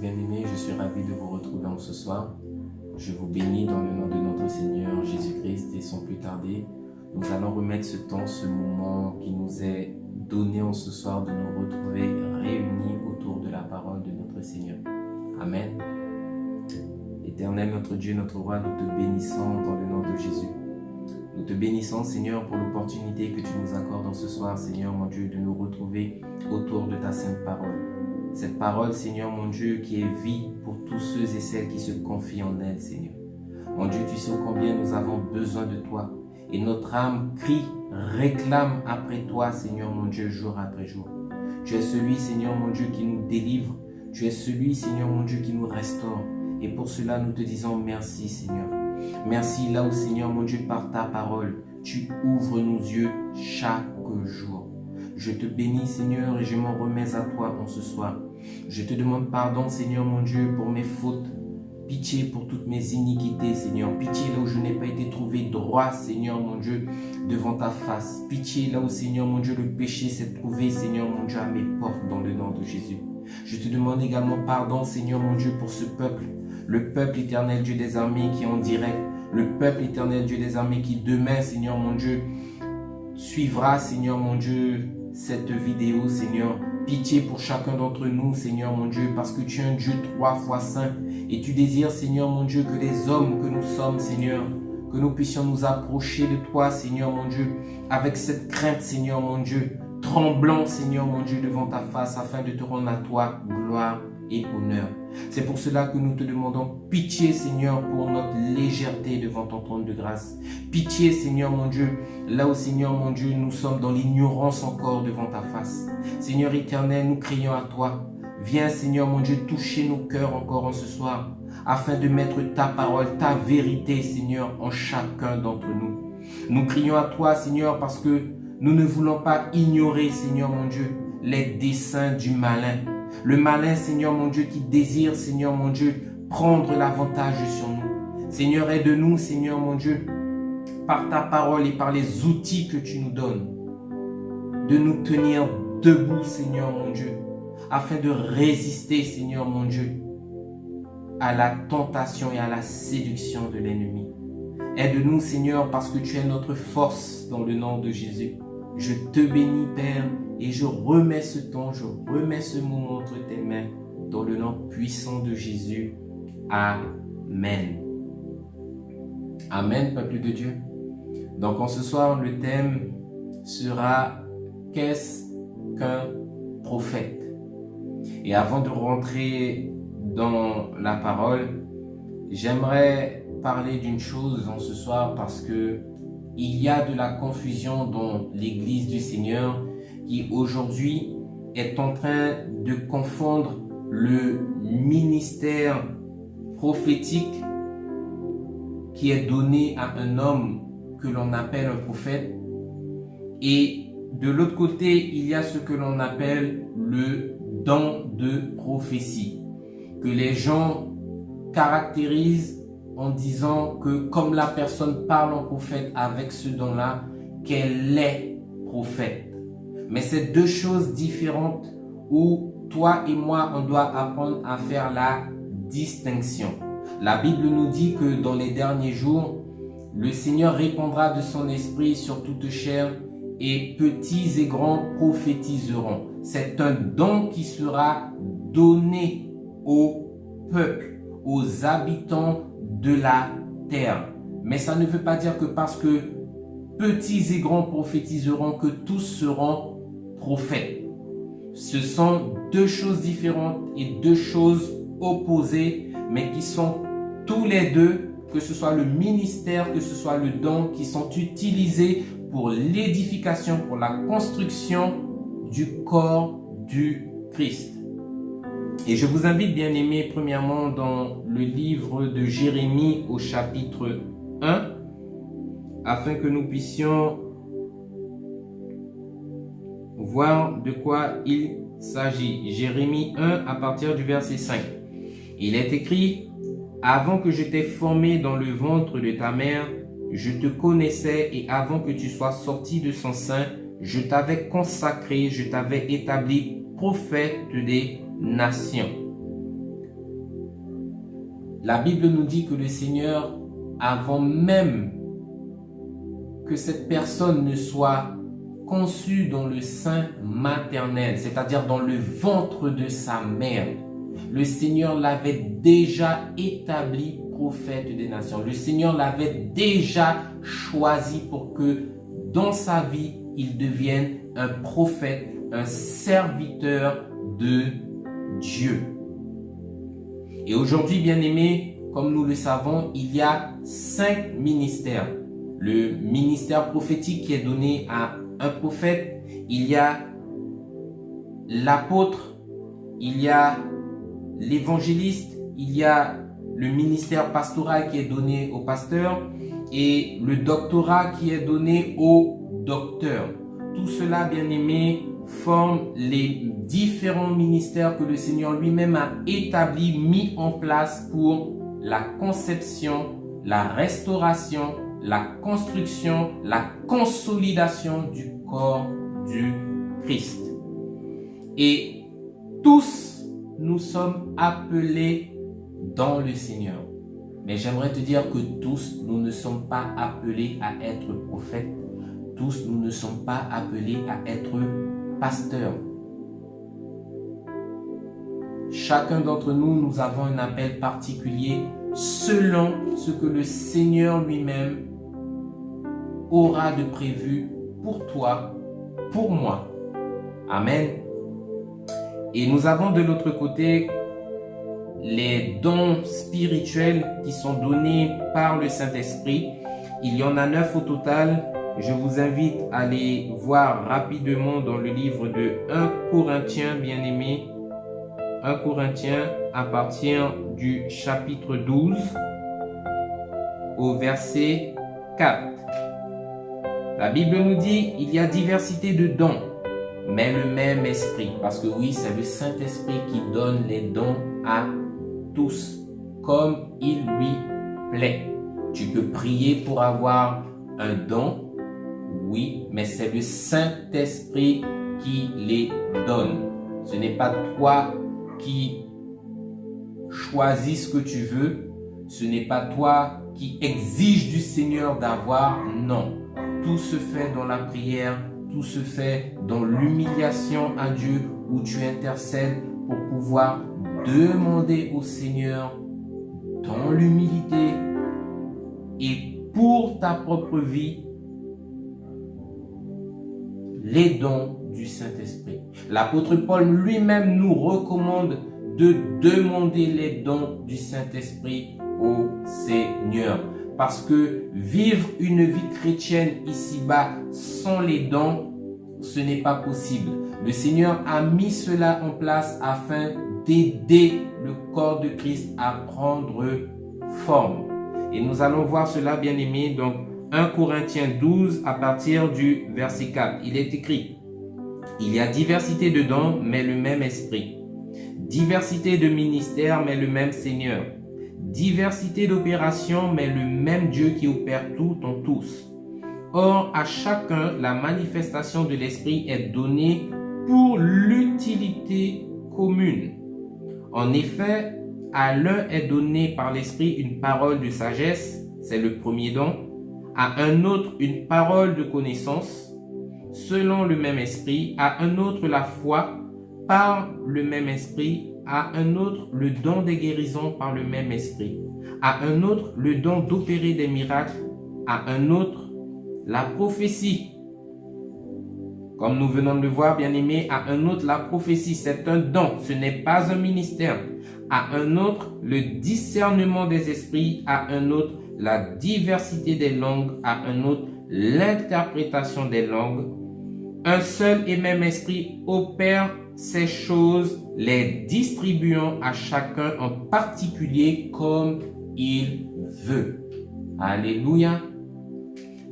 bien-aimés, je suis ravi de vous retrouver en ce soir. Je vous bénis dans le nom de notre Seigneur Jésus-Christ et sans plus tarder, nous allons remettre ce temps, ce moment qui nous est donné en ce soir de nous retrouver réunis autour de la parole de notre Seigneur. Amen. Éternel notre Dieu, notre roi, nous te bénissons dans le nom de Jésus. Nous te bénissons, Seigneur, pour l'opportunité que tu nous accordes en ce soir, Seigneur, mon Dieu, de nous retrouver autour de ta sainte parole. Cette parole, Seigneur, mon Dieu, qui est vie pour tous ceux et celles qui se confient en elle, Seigneur. Mon Dieu, tu sais combien nous avons besoin de toi. Et notre âme crie, réclame après toi, Seigneur, mon Dieu, jour après jour. Tu es celui, Seigneur, mon Dieu, qui nous délivre. Tu es celui, Seigneur, mon Dieu, qui nous restaure. Et pour cela, nous te disons merci, Seigneur. Merci là où, Seigneur mon Dieu, par ta parole, tu ouvres nos yeux chaque jour. Je te bénis, Seigneur, et je m'en remets à toi en ce soir. Je te demande pardon, Seigneur mon Dieu, pour mes fautes. Pitié pour toutes mes iniquités, Seigneur. Pitié là où je n'ai pas été trouvé droit, Seigneur mon Dieu, devant ta face. Pitié là où, Seigneur mon Dieu, le péché s'est trouvé, Seigneur mon Dieu, à mes portes dans le nom de Jésus. Je te demande également pardon, Seigneur mon Dieu, pour ce peuple. Le peuple éternel Dieu des armées qui est en direct, le peuple éternel Dieu des armées qui demain, Seigneur mon Dieu, suivra, Seigneur mon Dieu, cette vidéo, Seigneur. Pitié pour chacun d'entre nous, Seigneur mon Dieu, parce que tu es un Dieu 3 fois saint et tu désires, Seigneur mon Dieu, que les hommes que nous sommes, Seigneur, que nous puissions nous approcher de toi, Seigneur mon Dieu, avec cette crainte, Seigneur mon Dieu, tremblant, Seigneur mon Dieu, devant ta face, afin de te rendre à toi gloire et honneur. C'est pour cela que nous te demandons pitié, Seigneur, pour notre légèreté devant ton trône de grâce. Pitié, Seigneur mon Dieu, là où, Seigneur mon Dieu, nous sommes dans l'ignorance encore devant ta face. Seigneur éternel, nous crions à toi. Viens, Seigneur mon Dieu, toucher nos cœurs encore en ce soir, afin de mettre ta parole, ta vérité, Seigneur, en chacun d'entre nous. Nous crions à toi, Seigneur, parce que nous ne voulons pas ignorer, Seigneur mon Dieu, les desseins du malin. Le malin, Seigneur mon Dieu, qui désire, Seigneur mon Dieu, prendre l'avantage sur nous. Seigneur, aide-nous, Seigneur mon Dieu, par ta parole et par les outils que tu nous donnes, de nous tenir debout, Seigneur mon Dieu, afin de résister, Seigneur mon Dieu, à la tentation et à la séduction de l'ennemi. Aide-nous, Seigneur, parce que tu es notre force dans le nom de Jésus. Je te bénis, Père, et je remets ce temps, je remets ce moment entre tes mains, dans le nom puissant de Jésus. Amen. Amen, peuple de Dieu. Donc, en ce soir, le thème sera « Qu'est-ce qu'un prophète ?» Et avant de rentrer dans la parole, j'aimerais parler d'une chose en ce soir parce que il y a de la confusion dans l'Église du Seigneur qui aujourd'hui est en train de confondre le ministère prophétique qui est donné à un homme que l'on appelle un prophète et de l'autre côté il y a ce que l'on appelle le don de prophétie que les gens caractérisent en disant que comme la personne parle en prophète avec ce don-là, qu'elle est prophète. Mais c'est deux choses différentes où toi et moi, on doit apprendre à faire la distinction. La Bible nous dit que dans les derniers jours, le Seigneur répandra de son esprit sur toute chair et petits et grands prophétiseront. C'est un don qui sera donné au peuple, aux habitants de la terre. Mais ça ne veut pas dire que parce que petits et grands prophétiseront que tous seront prophètes. Ce sont deux choses différentes et deux choses opposées, mais qui sont tous les deux, que ce soit le ministère, que ce soit le don, qui sont utilisés pour l'édification, pour la construction du corps du Christ. Et je vous invite, bien aimés, premièrement dans le livre de Jérémie au chapitre 1, afin que nous puissions voir de quoi il s'agit. Jérémie 1 à partir du verset 5. Il est écrit « Avant que je t'ai formé dans le ventre de ta mère, je te connaissais et avant que tu sois sorti de son sein, je t'avais consacré, je t'avais établi prophète des nations. » La Bible nous dit que le Seigneur, avant même que cette personne ne soit conçue dans le sein maternel, c'est-à-dire dans le ventre de sa mère, le Seigneur l'avait déjà établi prophète des nations. Le Seigneur l'avait déjà choisi pour que dans sa vie, il devienne un prophète, un serviteur de Dieu. Et aujourd'hui, bien-aimés, comme nous le savons, il y a 5 ministères. Le ministère prophétique qui est donné à un prophète, il y a l'apôtre, il y a l'évangéliste, il y a le ministère pastoral qui est donné au pasteur et le doctorat qui est donné au docteur. Tout cela, bien-aimés, forme les différents ministères que le Seigneur lui-même a établis, mis en place pour la conception, la restauration, la construction, la consolidation du corps du Christ. Et tous nous sommes appelés dans le Seigneur. Mais j'aimerais te dire que tous, nous ne sommes pas appelés à être prophètes. Tous, nous ne sommes pas appelés à être pasteurs. Chacun d'entre nous, nous avons un appel particulier selon ce que le Seigneur lui-même aura de prévu pour toi, pour moi. Amen. Et nous avons de l'autre côté les dons spirituels qui sont donnés par le Saint-Esprit. Il y en a 9 au total. Je vous invite à les voir rapidement dans le livre de 1 Corinthiens, bien-aimés. 1 Corinthiens à partir du chapitre 12 au verset 4. La Bible nous dit, il y a diversité de dons, mais le même esprit. Parce que oui, c'est le Saint-Esprit qui donne les dons à tous, comme il lui plaît. Tu peux prier pour avoir un don, oui, mais c'est le Saint-Esprit qui les donne. Ce n'est pas toi qui choisis ce que tu veux. Ce n'est pas toi qui exige du Seigneur d'avoir. Non. Tout se fait dans la prière. Tout se fait dans l'humiliation à Dieu où tu intercèdes pour pouvoir demander au Seigneur dans l'humilité et pour ta propre vie les dons du Saint-Esprit. L'apôtre Paul lui-même nous recommande de demander les dons du Saint-Esprit au Seigneur. Parce que vivre une vie chrétienne ici-bas sans les dons, ce n'est pas possible. Le Seigneur a mis cela en place afin d'aider le corps de Christ à prendre forme. Et nous allons voir cela, bien aimé, donc 1 Corinthiens 12 à partir du verset 4. Il est écrit, il y a diversité de dons, mais le même esprit. Diversité de ministères, mais le même Seigneur. Diversité d'opérations, mais le même Dieu qui opère tout en tous. Or, à chacun, la manifestation de l'Esprit est donnée pour l'utilité commune. En effet, à l'un est donné par l'Esprit une parole de sagesse, c'est le premier don. À un autre, une parole de connaissance, selon le même Esprit. À un autre, la foi, par le même Esprit. À un autre, le don des guérisons par le même Esprit. À un autre, le don d'opérer des miracles. À un autre, la prophétie. Comme nous venons de le voir, bien aimé, à un autre, la prophétie, c'est un don, ce n'est pas un ministère. À un autre, le discernement des esprits. À un autre, la diversité des langues. À un autre, l'interprétation des langues. Un seul et même esprit opère ces choses, les distribuant à chacun en particulier comme il veut. Alléluia.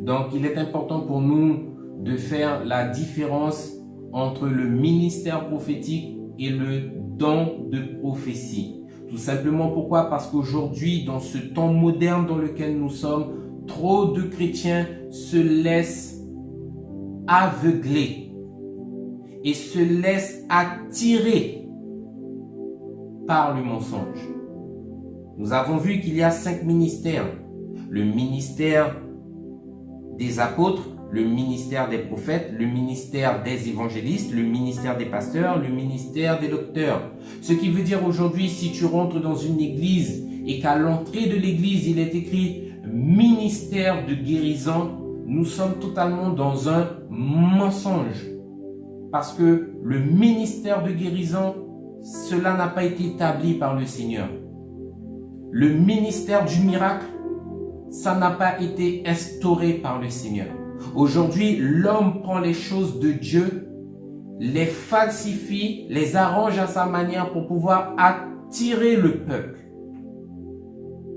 Donc, il est important pour nous de faire la différence entre le ministère prophétique et le don de prophétie. Tout simplement pourquoi? Parce qu'aujourd'hui, dans ce temps moderne dans lequel nous sommes, trop de chrétiens se laissent aveugler et se laissent attirer par le mensonge. Nous avons vu qu'il y a 5 ministères. Le ministère des apôtres, le ministère des prophètes, le ministère des évangélistes, le ministère des pasteurs, le ministère des docteurs. Ce qui veut dire aujourd'hui, si tu rentres dans une église et qu'à l'entrée de l'église, il est écrit ministère de guérison, nous sommes totalement dans un mensonge. Parce que le ministère de guérison, cela n'a pas été établi par le Seigneur. Le ministère du miracle, ça n'a pas été instauré par le Seigneur. Aujourd'hui, l'homme prend les choses de Dieu, les falsifie, les arrange à sa manière pour pouvoir attirer le peuple.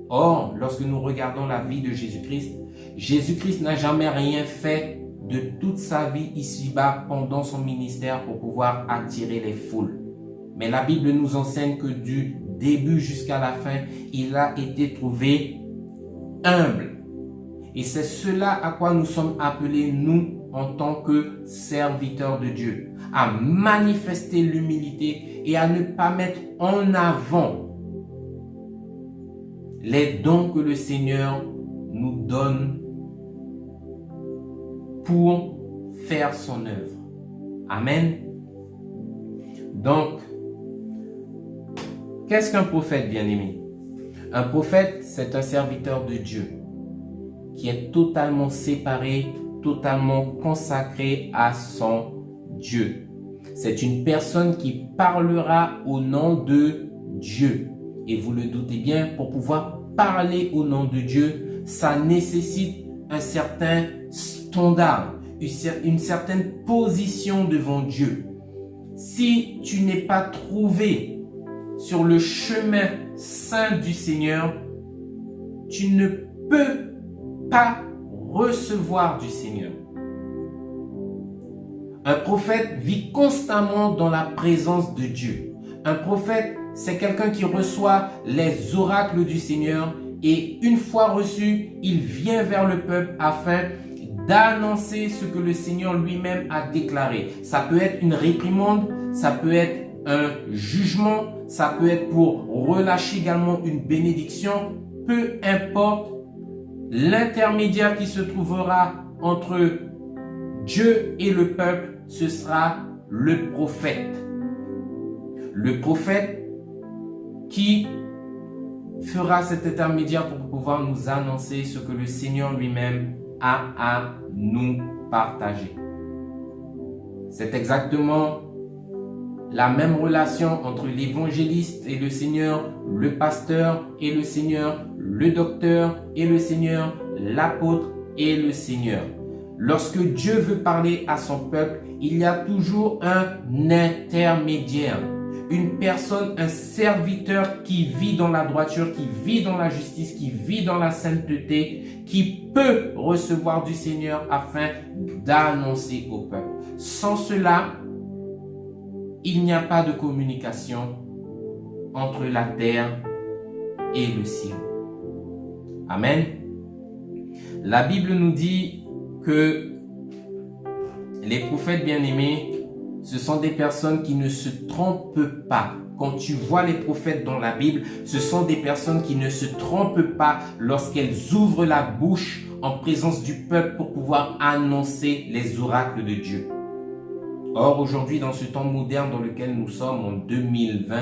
Or, lorsque nous regardons la vie de Jésus-Christ, Jésus-Christ n'a jamais rien fait de toute sa vie ici-bas pendant son ministère pour pouvoir attirer les foules. Mais la Bible nous enseigne que du début jusqu'à la fin, il a été trouvé humble. Et c'est cela à quoi nous sommes appelés, nous, en tant que serviteurs de Dieu, à manifester l'humilité et à ne pas mettre en avant les dons que le Seigneur nous donne pour faire son œuvre. Amen. Donc, qu'est-ce qu'un prophète, bien-aimé? Un prophète, c'est un serviteur de Dieu qui est totalement séparé, totalement consacré à son Dieu. C'est une personne qui parlera au nom de Dieu. Et vous le doutez bien, pour pouvoir parler au nom de Dieu, ça nécessite un certain standard, une certaine position devant Dieu. Si tu n'es pas trouvé sur le chemin saint du Seigneur, tu ne peux pas recevoir du Seigneur. Un prophète vit constamment dans la présence de Dieu. Un prophète, c'est quelqu'un qui reçoit les oracles du Seigneur et une fois reçu, il vient vers le peuple afin d'annoncer ce que le Seigneur lui-même a déclaré. Ça peut être une réprimande, ça peut être un jugement, ça peut être pour relâcher également une bénédiction, peu importe. L'intermédiaire qui se trouvera entre Dieu et le peuple, ce sera le prophète. Le prophète qui fera cet intermédiaire pour pouvoir nous annoncer ce que le Seigneur lui-même a à nous partager. C'est exactement la même relation entre l'évangéliste et le Seigneur, le pasteur et le Seigneur, le docteur et le Seigneur, l'apôtre et le Seigneur. Lorsque Dieu veut parler à son peuple, il y a toujours un intermédiaire, une personne, un serviteur qui vit dans la droiture, qui vit dans la justice, qui vit dans la sainteté, qui peut recevoir du Seigneur afin d'annoncer au peuple. Sans cela, il n'y a pas de communication entre la terre et le ciel. Amen. La Bible nous dit que les prophètes bien-aimés, ce sont des personnes qui ne se trompent pas. Quand tu vois les prophètes dans la Bible, ce sont des personnes qui ne se trompent pas lorsqu'elles ouvrent la bouche en présence du peuple pour pouvoir annoncer les oracles de Dieu. Or, aujourd'hui, dans ce temps moderne dans lequel nous sommes, en 2020,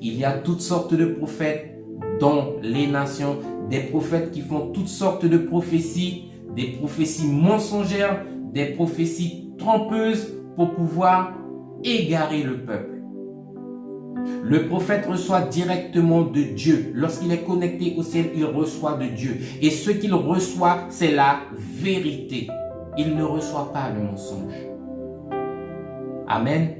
il y a toutes sortes de prophètes dans les nations, des prophètes qui font toutes sortes de prophéties, des prophéties mensongères, des prophéties trompeuses pour pouvoir égarer le peuple. Le prophète reçoit directement de Dieu. Lorsqu'il est connecté au ciel, il reçoit de Dieu. Et ce qu'il reçoit, c'est la vérité. Il ne reçoit pas le mensonge. Amen.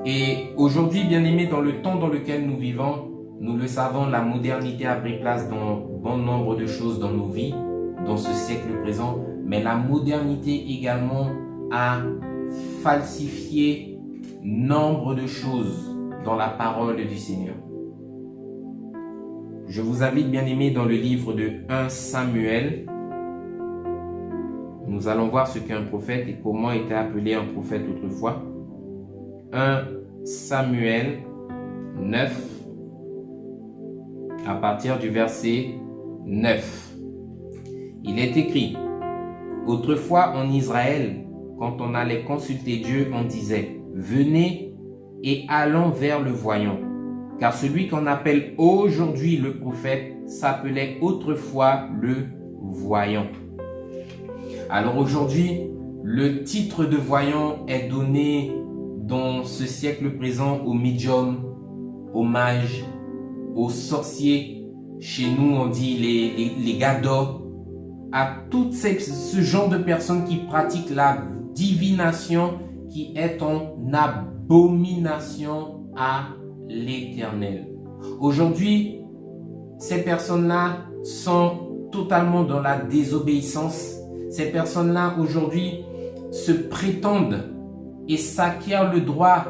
Et aujourd'hui, bien-aimés, dans le temps dans lequel nous vivons, nous le savons, la modernité a pris place dans bon nombre de choses dans nos vies, dans ce siècle présent. Mais la modernité également a falsifié nombre de choses dans la parole du Seigneur. Je vous invite, bien-aimés, dans le livre de 1 Samuel. Nous allons voir ce qu'est un prophète et comment était appelé un prophète autrefois. 1 Samuel 9, à partir du verset 9. Il est écrit: autrefois en Israël, quand on allait consulter Dieu, on disait: venez et allons vers le voyant. Car celui qu'on appelle aujourd'hui le prophète s'appelait autrefois le voyant. Alors aujourd'hui, le titre de voyant est donné dans ce siècle présent aux médiums, aux mages, aux sorciers. Chez nous, on dit les gadors, à tout ce genre de personnes qui pratiquent la divination, qui est en abomination à l'Éternel. Aujourd'hui, ces personnes-là sont totalement dans la désobéissance. Ces personnes-là, aujourd'hui, se prétendent et s'acquièrent le droit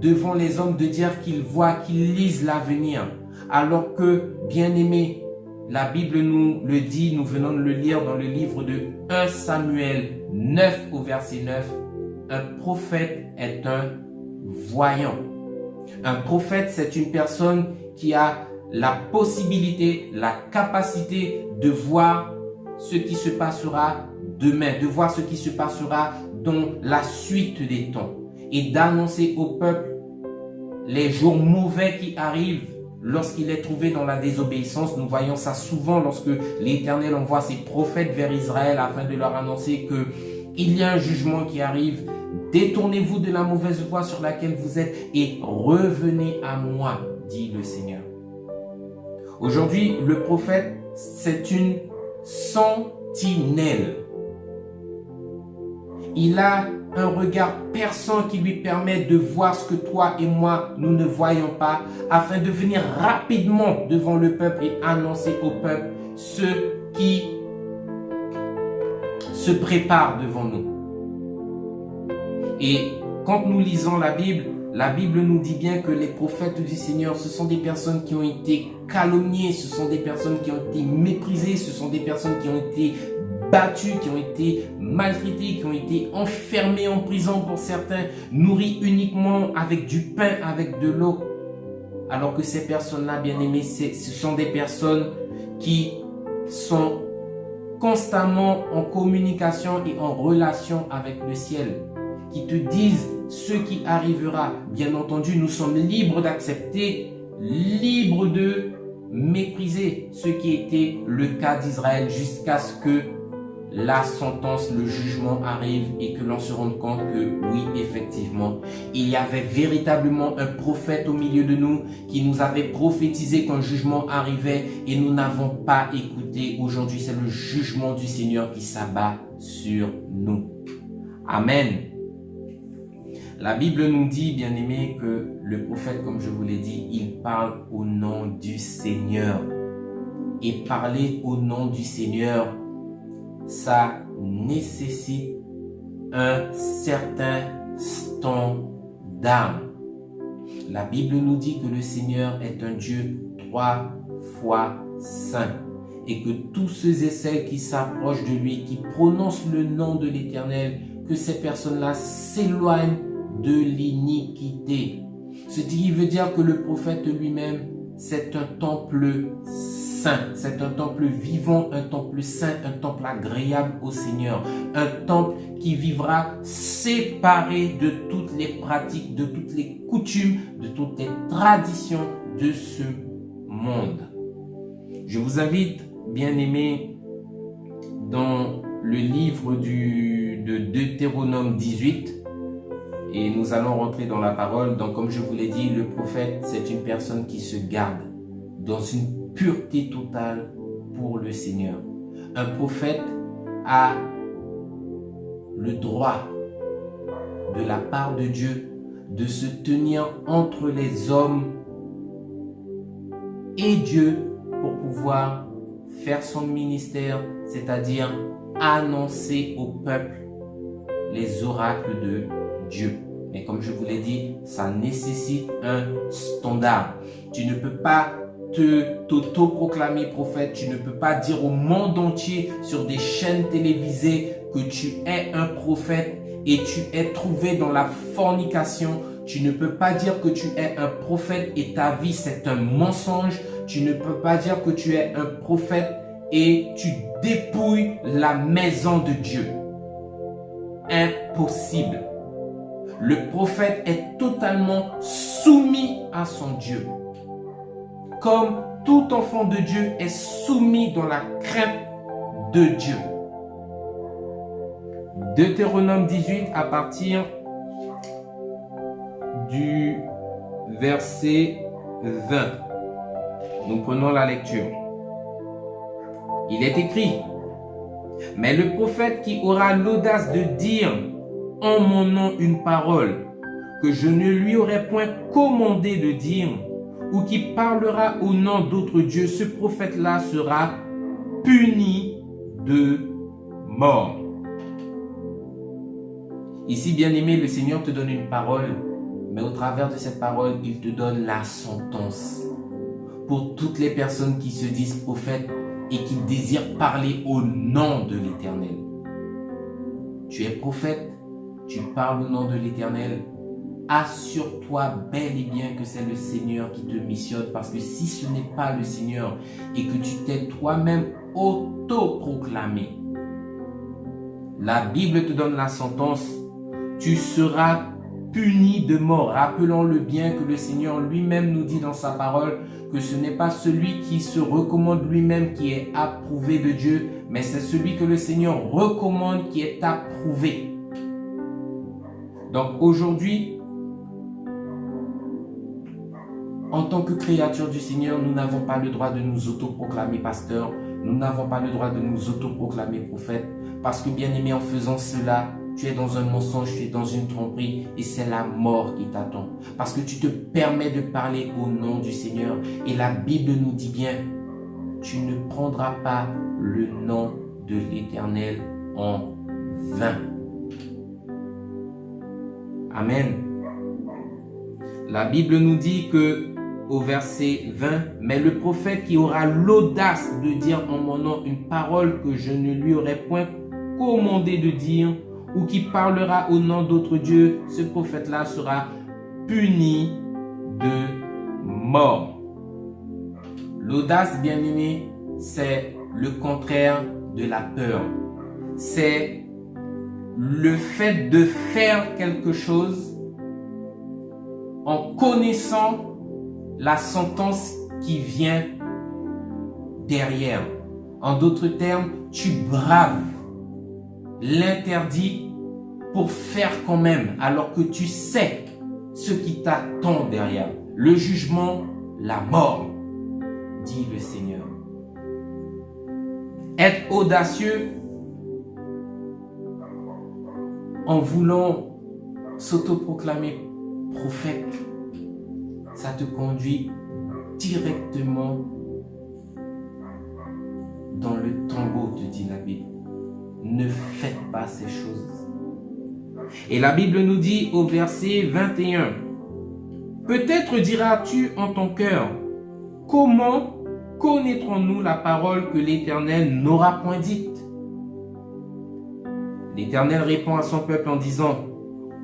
devant les hommes de dire qu'ils voient, qu'ils lisent l'avenir. Alors que, bien-aimés, la Bible nous le dit, nous venons de le lire dans le livre de 1 Samuel 9 au verset 9. Un prophète est un voyant. Un prophète, c'est une personne qui a la possibilité, la capacité de voir ce qui se passera demain, de voir ce qui se passera dans la suite des temps et d'annoncer au peuple les jours mauvais qui arrivent lorsqu'il est trouvé dans la désobéissance. Nous voyons ça souvent lorsque l'Éternel envoie ses prophètes vers Israël afin de leur annoncer qu'il y a un jugement qui arrive. Détournez-vous de la mauvaise voie sur laquelle vous êtes et revenez à moi, dit le Seigneur. Aujourd'hui, le prophète, c'est une sentinelle. Il a un regard perçant qui lui permet de voir ce que toi et moi, nous ne voyons pas, afin de venir rapidement devant le peuple et annoncer au peuple ce qui se prépare devant nous. Et quand nous lisons la Bible nous dit bien que les prophètes du Seigneur, ce sont des personnes qui ont été calomniées, ce sont des personnes qui ont été méprisées, ce sont des personnes qui ont été battus, qui ont été maltraités, qui ont été enfermés en prison pour certains, nourris uniquement avec du pain, avec de l'eau. Alors que ces personnes-là, bien aimés, ce sont des personnes qui sont constamment en communication et en relation avec le ciel, qui te disent ce qui arrivera. Bien entendu, nous sommes libres d'accepter, libres de mépriser ce qui était le cas d'Israël jusqu'à ce que la sentence, le jugement arrive et que l'on se rende compte que oui, effectivement, il y avait véritablement un prophète au milieu de nous qui nous avait prophétisé qu'un jugement arrivait et nous n'avons pas écouté. Aujourd'hui, c'est le jugement du Seigneur qui s'abat sur nous. Amen. La Bible nous dit, bien aimé, que le prophète, comme je vous l'ai dit, il parle au nom du Seigneur. Et parler au nom du Seigneur, ça nécessite un certain standard. La Bible nous dit que le Seigneur est un Dieu 3 fois saint et que tous ceux et celles qui s'approchent de lui, qui prononcent le nom de l'Éternel, que ces personnes-là s'éloignent de l'iniquité. Ce qui veut dire que le prophète lui-même, c'est un temple saint, c'est un temple vivant, un temple saint, un temple agréable au Seigneur, un temple qui vivra séparé de toutes les pratiques, de toutes les coutumes, de toutes les traditions de ce monde. Je vous invite, bien-aimés, dans le livre de Deutéronome 18, et nous allons rentrer dans la parole. Donc, comme je vous l'ai dit, le prophète, c'est une personne qui se garde dans une pureté totale pour le Seigneur. Un prophète a le droit de la part de Dieu de se tenir entre les hommes et Dieu pour pouvoir faire son ministère, c'est-à-dire annoncer au peuple les oracles de Dieu. Mais comme je vous l'ai dit, ça nécessite un standard. Tu ne peux pas t'auto-proclamer prophète, tu ne peux pas dire au monde entier sur des chaînes télévisées que tu es un prophète et tu es trouvé dans la fornication, Tu ne peux pas dire que tu es un prophète et ta vie c'est un mensonge. Tu ne peux pas dire que tu es un prophète et tu dépouilles la maison de Dieu. Impossible. Le prophète est totalement soumis à son Dieu. Comme tout enfant de Dieu est soumis dans la crainte de Dieu. Deutéronome 18 à partir du verset 20. Nous prenons la lecture. Il est écrit: mais le prophète qui aura l'audace de dire en mon nom une parole que je ne lui aurais point commandé de dire, ou qui parlera au nom d'autres dieux, ce prophète-là sera puni de mort. Ici, bien-aimé, le Seigneur te donne une parole, mais au travers de cette parole, il te donne la sentence. Pour toutes les personnes qui se disent prophètes et qui désirent parler au nom de l'Éternel. Tu es prophète, tu parles au nom de l'Éternel. Assure-toi bel et bien que c'est le Seigneur qui te missionne, parce que si ce n'est pas le Seigneur et que tu t'es toi-même auto-proclamé, la Bible te donne la sentence, tu seras puni de mort. Rappelons-le bien que le Seigneur lui-même nous dit dans sa parole que ce n'est pas celui qui se recommande lui-même qui est approuvé de Dieu, mais c'est celui que le Seigneur recommande qui est approuvé. Donc aujourd'hui, en tant que créature du Seigneur, nous n'avons pas le droit de nous autoproclamer pasteur, nous n'avons pas le droit de nous autoproclamer prophète, parce que bien aimé, en faisant cela, tu es dans un mensonge, tu es dans une tromperie et c'est la mort qui t'attend. Parce que tu te permets de parler au nom du Seigneur. Et la Bible nous dit bien, tu ne prendras pas le nom de l'Éternel en vain. Amen. La Bible nous dit que au verset 20, mais le prophète qui aura l'audace de dire en mon nom une parole que je ne lui aurais point commandé de dire, ou qui parlera au nom d'autres dieux, ce prophète-là sera puni de mort. L'audace, bien-aimé, c'est le contraire de la peur. C'est le fait de faire quelque chose en connaissant la sentence qui vient derrière. En d'autres termes, tu braves l'interdit pour faire quand même, alors que tu sais ce qui t'attend derrière. Le jugement, la mort, dit le Seigneur. Être audacieux en voulant s'autoproclamer prophète, ça te conduit directement dans le tombeau, te dit la Bible. Ne faites pas ces choses. Et la Bible nous dit au verset 21, peut-être diras-tu en ton cœur, comment connaîtrons-nous la parole que l'Éternel n'aura point dite? L'Éternel répond à son peuple en disant,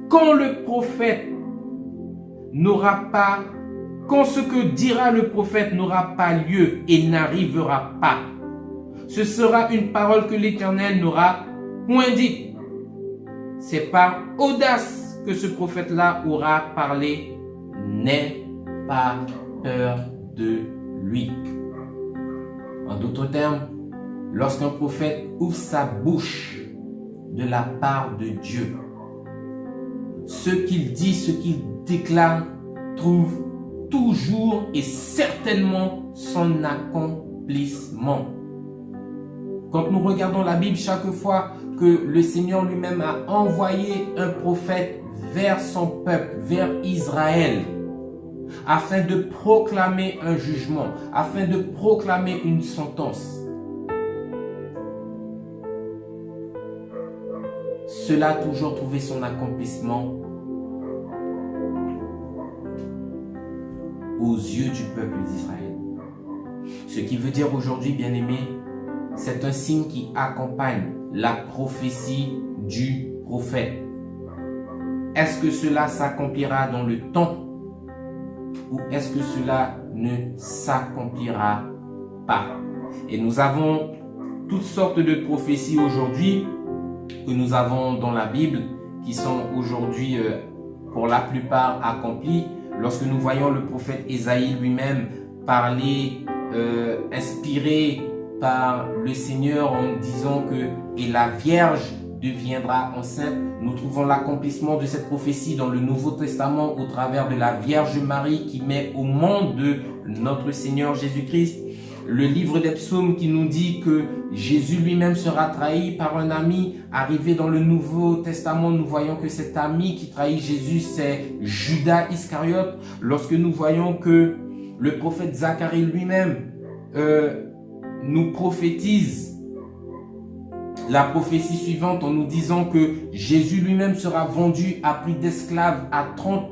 quand le prophète n'aura pas, quand ce que dira le prophète n'aura pas lieu et n'arrivera pas, ce sera une parole que l'Éternel n'aura point dite. C'est par audace que ce prophète-là aura parlé. N'aie pas peur de lui. En d'autres termes, lorsqu'un prophète ouvre sa bouche de la part de Dieu, ce qu'il dit, ce qu'il déclare, trouve toujours et certainement son accomplissement. Quand nous regardons la Bible, chaque fois que le Seigneur lui-même a envoyé un prophète vers son peuple, vers Israël, afin de proclamer un jugement, afin de proclamer une sentence, cela a toujours trouvé son accomplissement aux yeux du peuple d'Israël. Ce qui veut dire aujourd'hui, bien-aimés, c'est un signe qui accompagne la prophétie du prophète. est-ce que cela s'accomplira dans le temps ou est-ce que cela ne s'accomplira pas? Et nous avons toutes sortes de prophéties aujourd'hui que nous avons dans la Bible qui sont aujourd'hui pour la plupart accomplies. Lorsque nous voyons le prophète Ésaïe lui-même parler, inspiré par le Seigneur en disant que « et la Vierge deviendra enceinte », nous trouvons l'accomplissement de cette prophétie dans le Nouveau Testament au travers de la Vierge Marie qui met au monde de notre Seigneur Jésus-Christ. Le livre des psaumes qui nous dit que Jésus lui-même sera trahi par un ami. Arrivé dans le Nouveau Testament, nous voyons que cet ami qui trahit Jésus, c'est Judas Iscariote. Lorsque nous voyons que le prophète Zacharie lui-même nous prophétise la prophétie suivante en nous disant que Jésus lui-même sera vendu à prix d'esclave à 30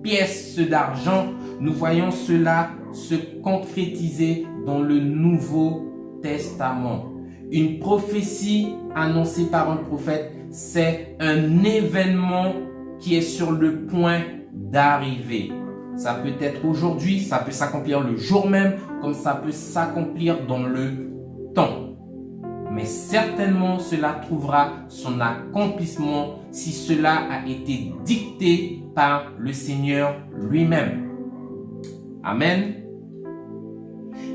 pièces d'argent, nous voyons cela se concrétiser dans le Nouveau Testament. Une prophétie annoncée par un prophète, c'est un événement qui est sur le point d'arriver. Ça peut être aujourd'hui, ça peut s'accomplir le jour même, comme ça peut s'accomplir dans le temps. Mais certainement, cela trouvera son accomplissement si cela a été dicté par le Seigneur lui-même. Amen.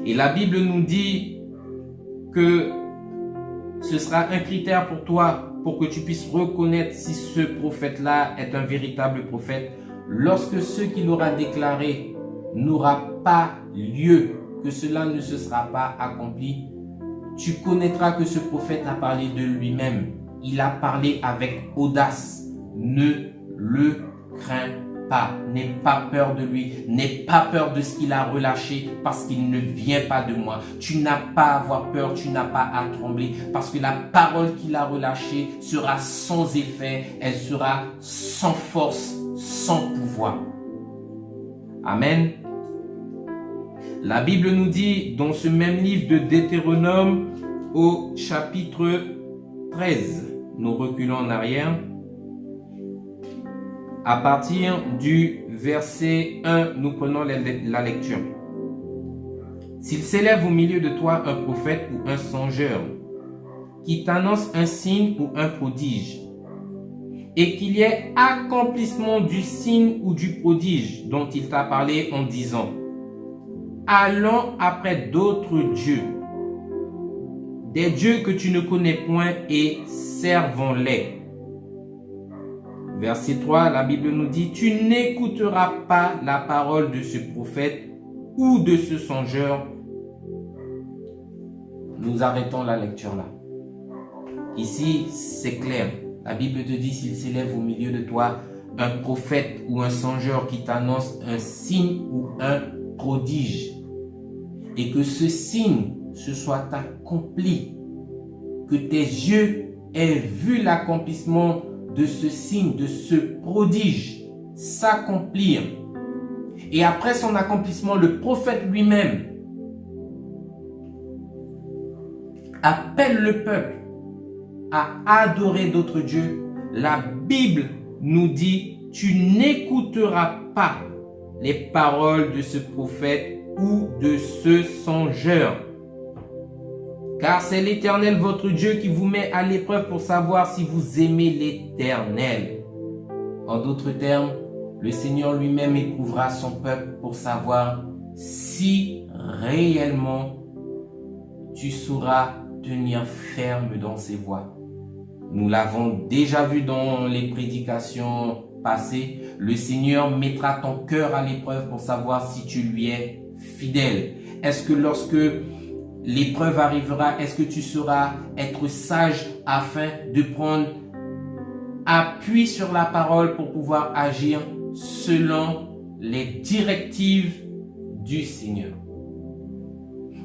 Et la Bible nous dit que ce sera un critère pour toi, pour que tu puisses reconnaître si ce prophète-là est un véritable prophète. Lorsque ce qu'il aura déclaré n'aura pas lieu, que cela ne se sera pas accompli, tu connaîtras que ce prophète a parlé de lui-même. Il a parlé avec audace. Ne le crains pas. N'aie pas peur de lui. N'aie pas peur de ce qu'il a relâché parce qu'il ne vient pas de moi. Tu n'as pas à avoir peur. Tu n'as pas à trembler parce que la parole qu'il a relâchée sera sans effet. Elle sera sans force, sans pouvoir. Amen. La Bible nous dit dans ce même livre de Deutéronome au chapitre 13, nous reculons en arrière, à partir du verset 1, nous prenons la lecture. S'il s'élève au milieu de toi un prophète ou un songeur qui t'annonce un signe ou un prodige, et qu'il y ait accomplissement du signe ou du prodige dont il t'a parlé en disant: allons après d'autres dieux, des dieux que tu ne connais point, et servons-les. Verset 3, la Bible nous dit: tu n'écouteras pas la parole de ce prophète ou de ce songeur. Nous arrêtons la lecture là. Ici, c'est clair. La Bible te dit: s'il s'élève au milieu de toi un prophète ou un songeur qui t'annonce un signe ou un prodige, et que ce signe se soit accompli, que tes yeux aient vu l'accomplissement de ce signe, de ce prodige s'accomplir. Et après son accomplissement, le prophète lui-même appelle le peuple à adorer d'autres dieux. La Bible nous dit: tu n'écouteras pas les paroles de ce prophète ou de ce songeur. Car c'est l'Éternel votre Dieu qui vous met à l'épreuve pour savoir si vous aimez l'Éternel. En d'autres termes, le Seigneur lui-même éprouvera son peuple pour savoir si réellement tu sauras tenir ferme dans ses voies. Nous l'avons déjà vu dans les prédications passées. Le Seigneur mettra ton cœur à l'épreuve pour savoir si tu lui es fidèle. Est-ce que lorsque l'épreuve arrivera, est-ce que tu sauras être sage afin de prendre appui sur la parole pour pouvoir agir selon les directives du Seigneur?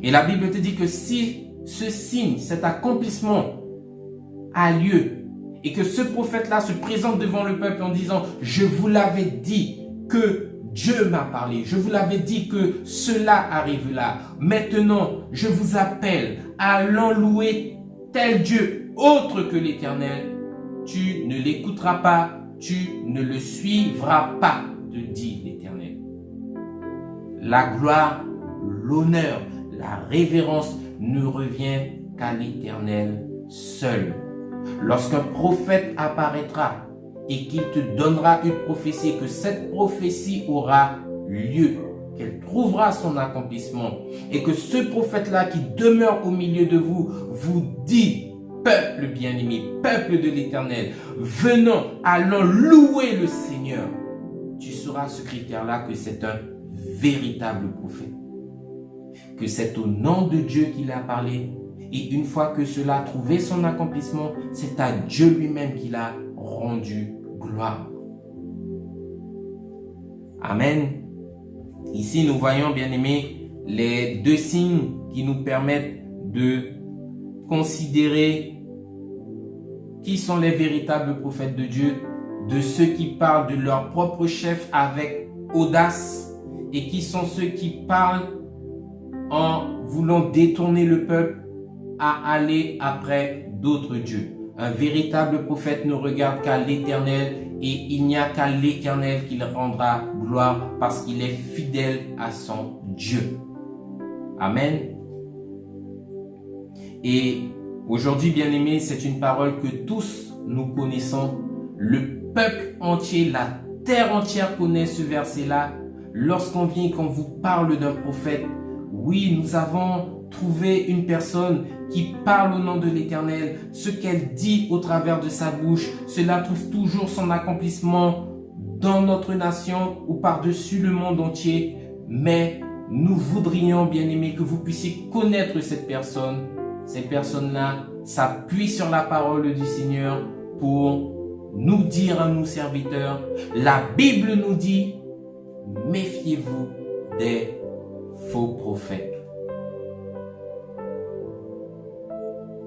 Et la Bible te dit que si ce signe, cet accomplissement a lieu et que ce prophète-là se présente devant le peuple en disant: je vous l'avais dit que Dieu m'a parlé, je vous l'avais dit que cela arrive là. Maintenant, je vous appelle, allons louer tel Dieu autre que l'Éternel. Tu ne l'écouteras pas, tu ne le suivras pas, te dit l'Éternel. La gloire, l'honneur, la révérence ne revient qu'à l'Éternel seul. Lorsqu'un prophète apparaîtra et qu'il te donnera une prophétie, que cette prophétie aura lieu, qu'elle trouvera son accomplissement, et que ce prophète-là qui demeure au milieu de vous, vous dit: peuple bien-aimé, peuple de l'Éternel, venons, allons louer le Seigneur. Tu sauras ce critère-là, que c'est un véritable prophète, que c'est au nom de Dieu qu'il a parlé, et une fois que cela a trouvé son accomplissement, c'est à Dieu lui-même qu'il a rendu gloire. Amen. Ici, nous voyons, bien-aimés, les deux signes qui nous permettent de considérer qui sont les véritables prophètes de Dieu, de ceux qui parlent de leur propre chef avec audace, et qui sont ceux qui parlent en voulant détourner le peuple à aller après d'autres dieux. Un véritable prophète ne regarde qu'à l'Éternel, et il n'y a qu'à l'Éternel qu'il rendra gloire, parce qu'il est fidèle à son Dieu. Amen. Et aujourd'hui, bien-aimés, c'est une parole que tous nous connaissons. Le peuple entier, la terre entière connaît ce verset-là. Lorsqu'on vient, qu'on vous parle d'un prophète, oui, nous avons trouvé une personne qui parle au nom de l'Éternel. Ce qu'elle dit au travers de sa bouche, cela trouve toujours son accomplissement dans notre nation ou par-dessus le monde entier. Mais nous voudrions, bien-aimés, que vous puissiez connaître cette personne. Ces personnes-là s'appuient sur la parole du Seigneur pour nous dire à nous serviteurs, la Bible nous dit: méfiez-vous des faux prophètes.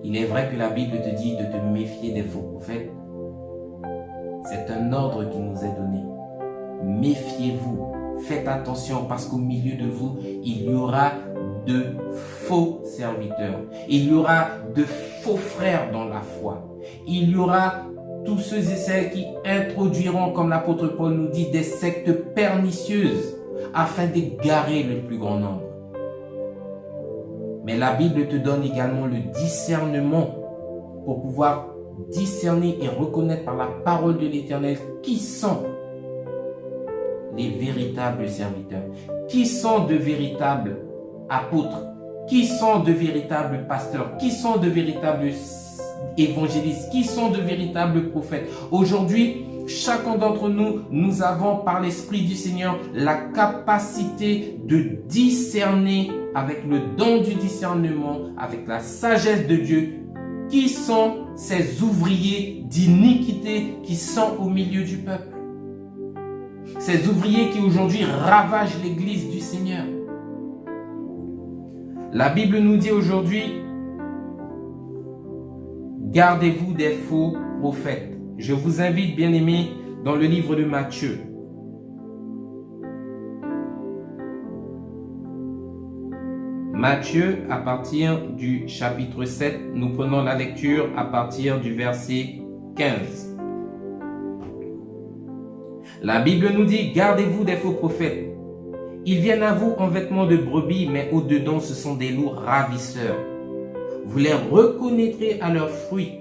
Il est vrai que la Bible te dit de te méfier des faux prophètes. C'est un ordre qui nous est donné. Méfiez-vous, faites attention, parce qu'au milieu de vous, il y aura de faux serviteurs. Il y aura de faux frères dans la foi. Il y aura tous ceux et celles qui introduiront, comme l'apôtre Paul nous dit, des sectes pernicieuses afin d'égarer le plus grand nombre. Mais la Bible te donne également le discernement pour pouvoir discerner et reconnaître par la parole de l'Éternel qui sont les véritables serviteurs, qui sont de véritables apôtres, qui sont de véritables pasteurs, qui sont de véritables évangélistes, qui sont de véritables prophètes. Aujourd'hui, chacun d'entre nous, nous avons par l'Esprit du Seigneur la capacité de discerner avec le don du discernement, avec la sagesse de Dieu, qui sont ces ouvriers d'iniquité qui sont au milieu du peuple. Ces ouvriers qui aujourd'hui ravagent l'église du Seigneur. La Bible nous dit aujourd'hui: gardez-vous des faux prophètes. Je vous invite, bien-aimés, dans le livre de Matthieu. Matthieu, à partir du chapitre 7, nous prenons la lecture à partir du verset 15. La Bible nous dit: gardez-vous des faux prophètes. Ils viennent à vous en vêtements de brebis, mais au-dedans ce sont des loups ravisseurs. Vous les reconnaîtrez à leurs fruits.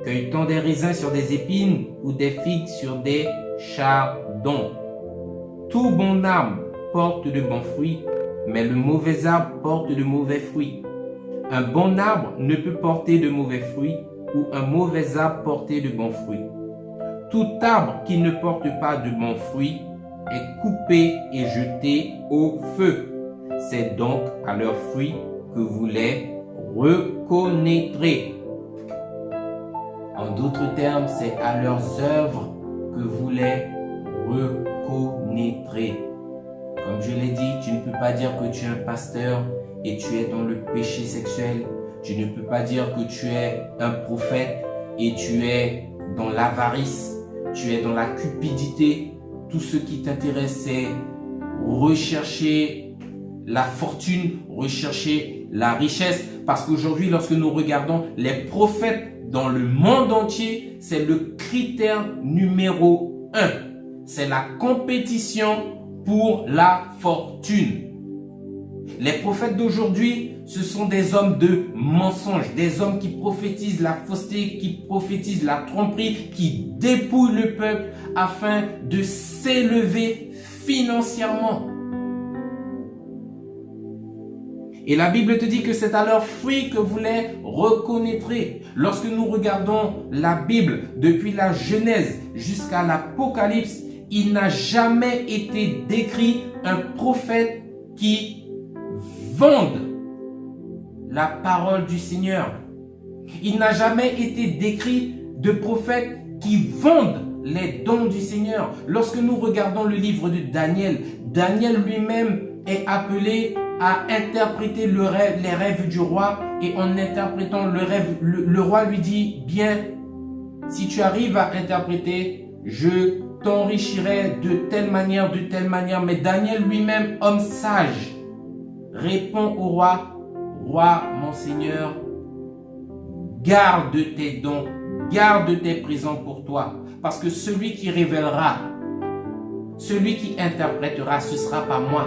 Cueille-t-on des raisins sur des épines ou des figues sur des chardons? Tout bon arbre porte de bons fruits, mais le mauvais arbre porte de mauvais fruits. Un bon arbre ne peut porter de mauvais fruits, ou un mauvais arbre porter de bons fruits. Tout arbre qui ne porte pas de bons fruits est coupé et jeté au feu. C'est donc à leurs fruits que vous les reconnaîtrez. En d'autres termes, c'est à leurs œuvres que vous les reconnaîtrez. Comme je l'ai dit, tu ne peux pas dire que tu es un pasteur et tu es dans le péché sexuel. Tu ne peux pas dire que tu es un prophète et tu es dans l'avarice. Tu es dans la cupidité. Tout ce qui t'intéresse, c'est rechercher la fortune, rechercher la richesse. Parce qu'aujourd'hui, lorsque nous regardons les prophètes dans le monde entier, c'est le critère numéro 1. C'est la compétition pour la fortune. Les prophètes d'aujourd'hui, ce sont des hommes de mensonges, des hommes qui prophétisent la fausseté, qui prophétisent la tromperie, qui dépouillent le peuple afin de s'élever financièrement. Et la Bible te dit que c'est à leurs fruits que vous les reconnaîtrez. Lorsque nous regardons la Bible depuis la Genèse jusqu'à l'Apocalypse, il n'a jamais été décrit un prophète qui vende la parole du Seigneur. Il n'a jamais été décrit de prophète qui vendent les dons du Seigneur. Lorsque nous regardons le livre de Daniel, Daniel lui-même est appelé à interpréter les rêves du roi, et en interprétant le rêve, le roi lui dit, bien, si tu arrives à interpréter, je t'enrichirai de telle manière, mais Daniel lui-même, homme sage, répond au roi, roi, mon Seigneur, garde tes dons, garde tes présents pour toi, parce que celui qui révélera, celui qui interprétera, ce sera pas moi.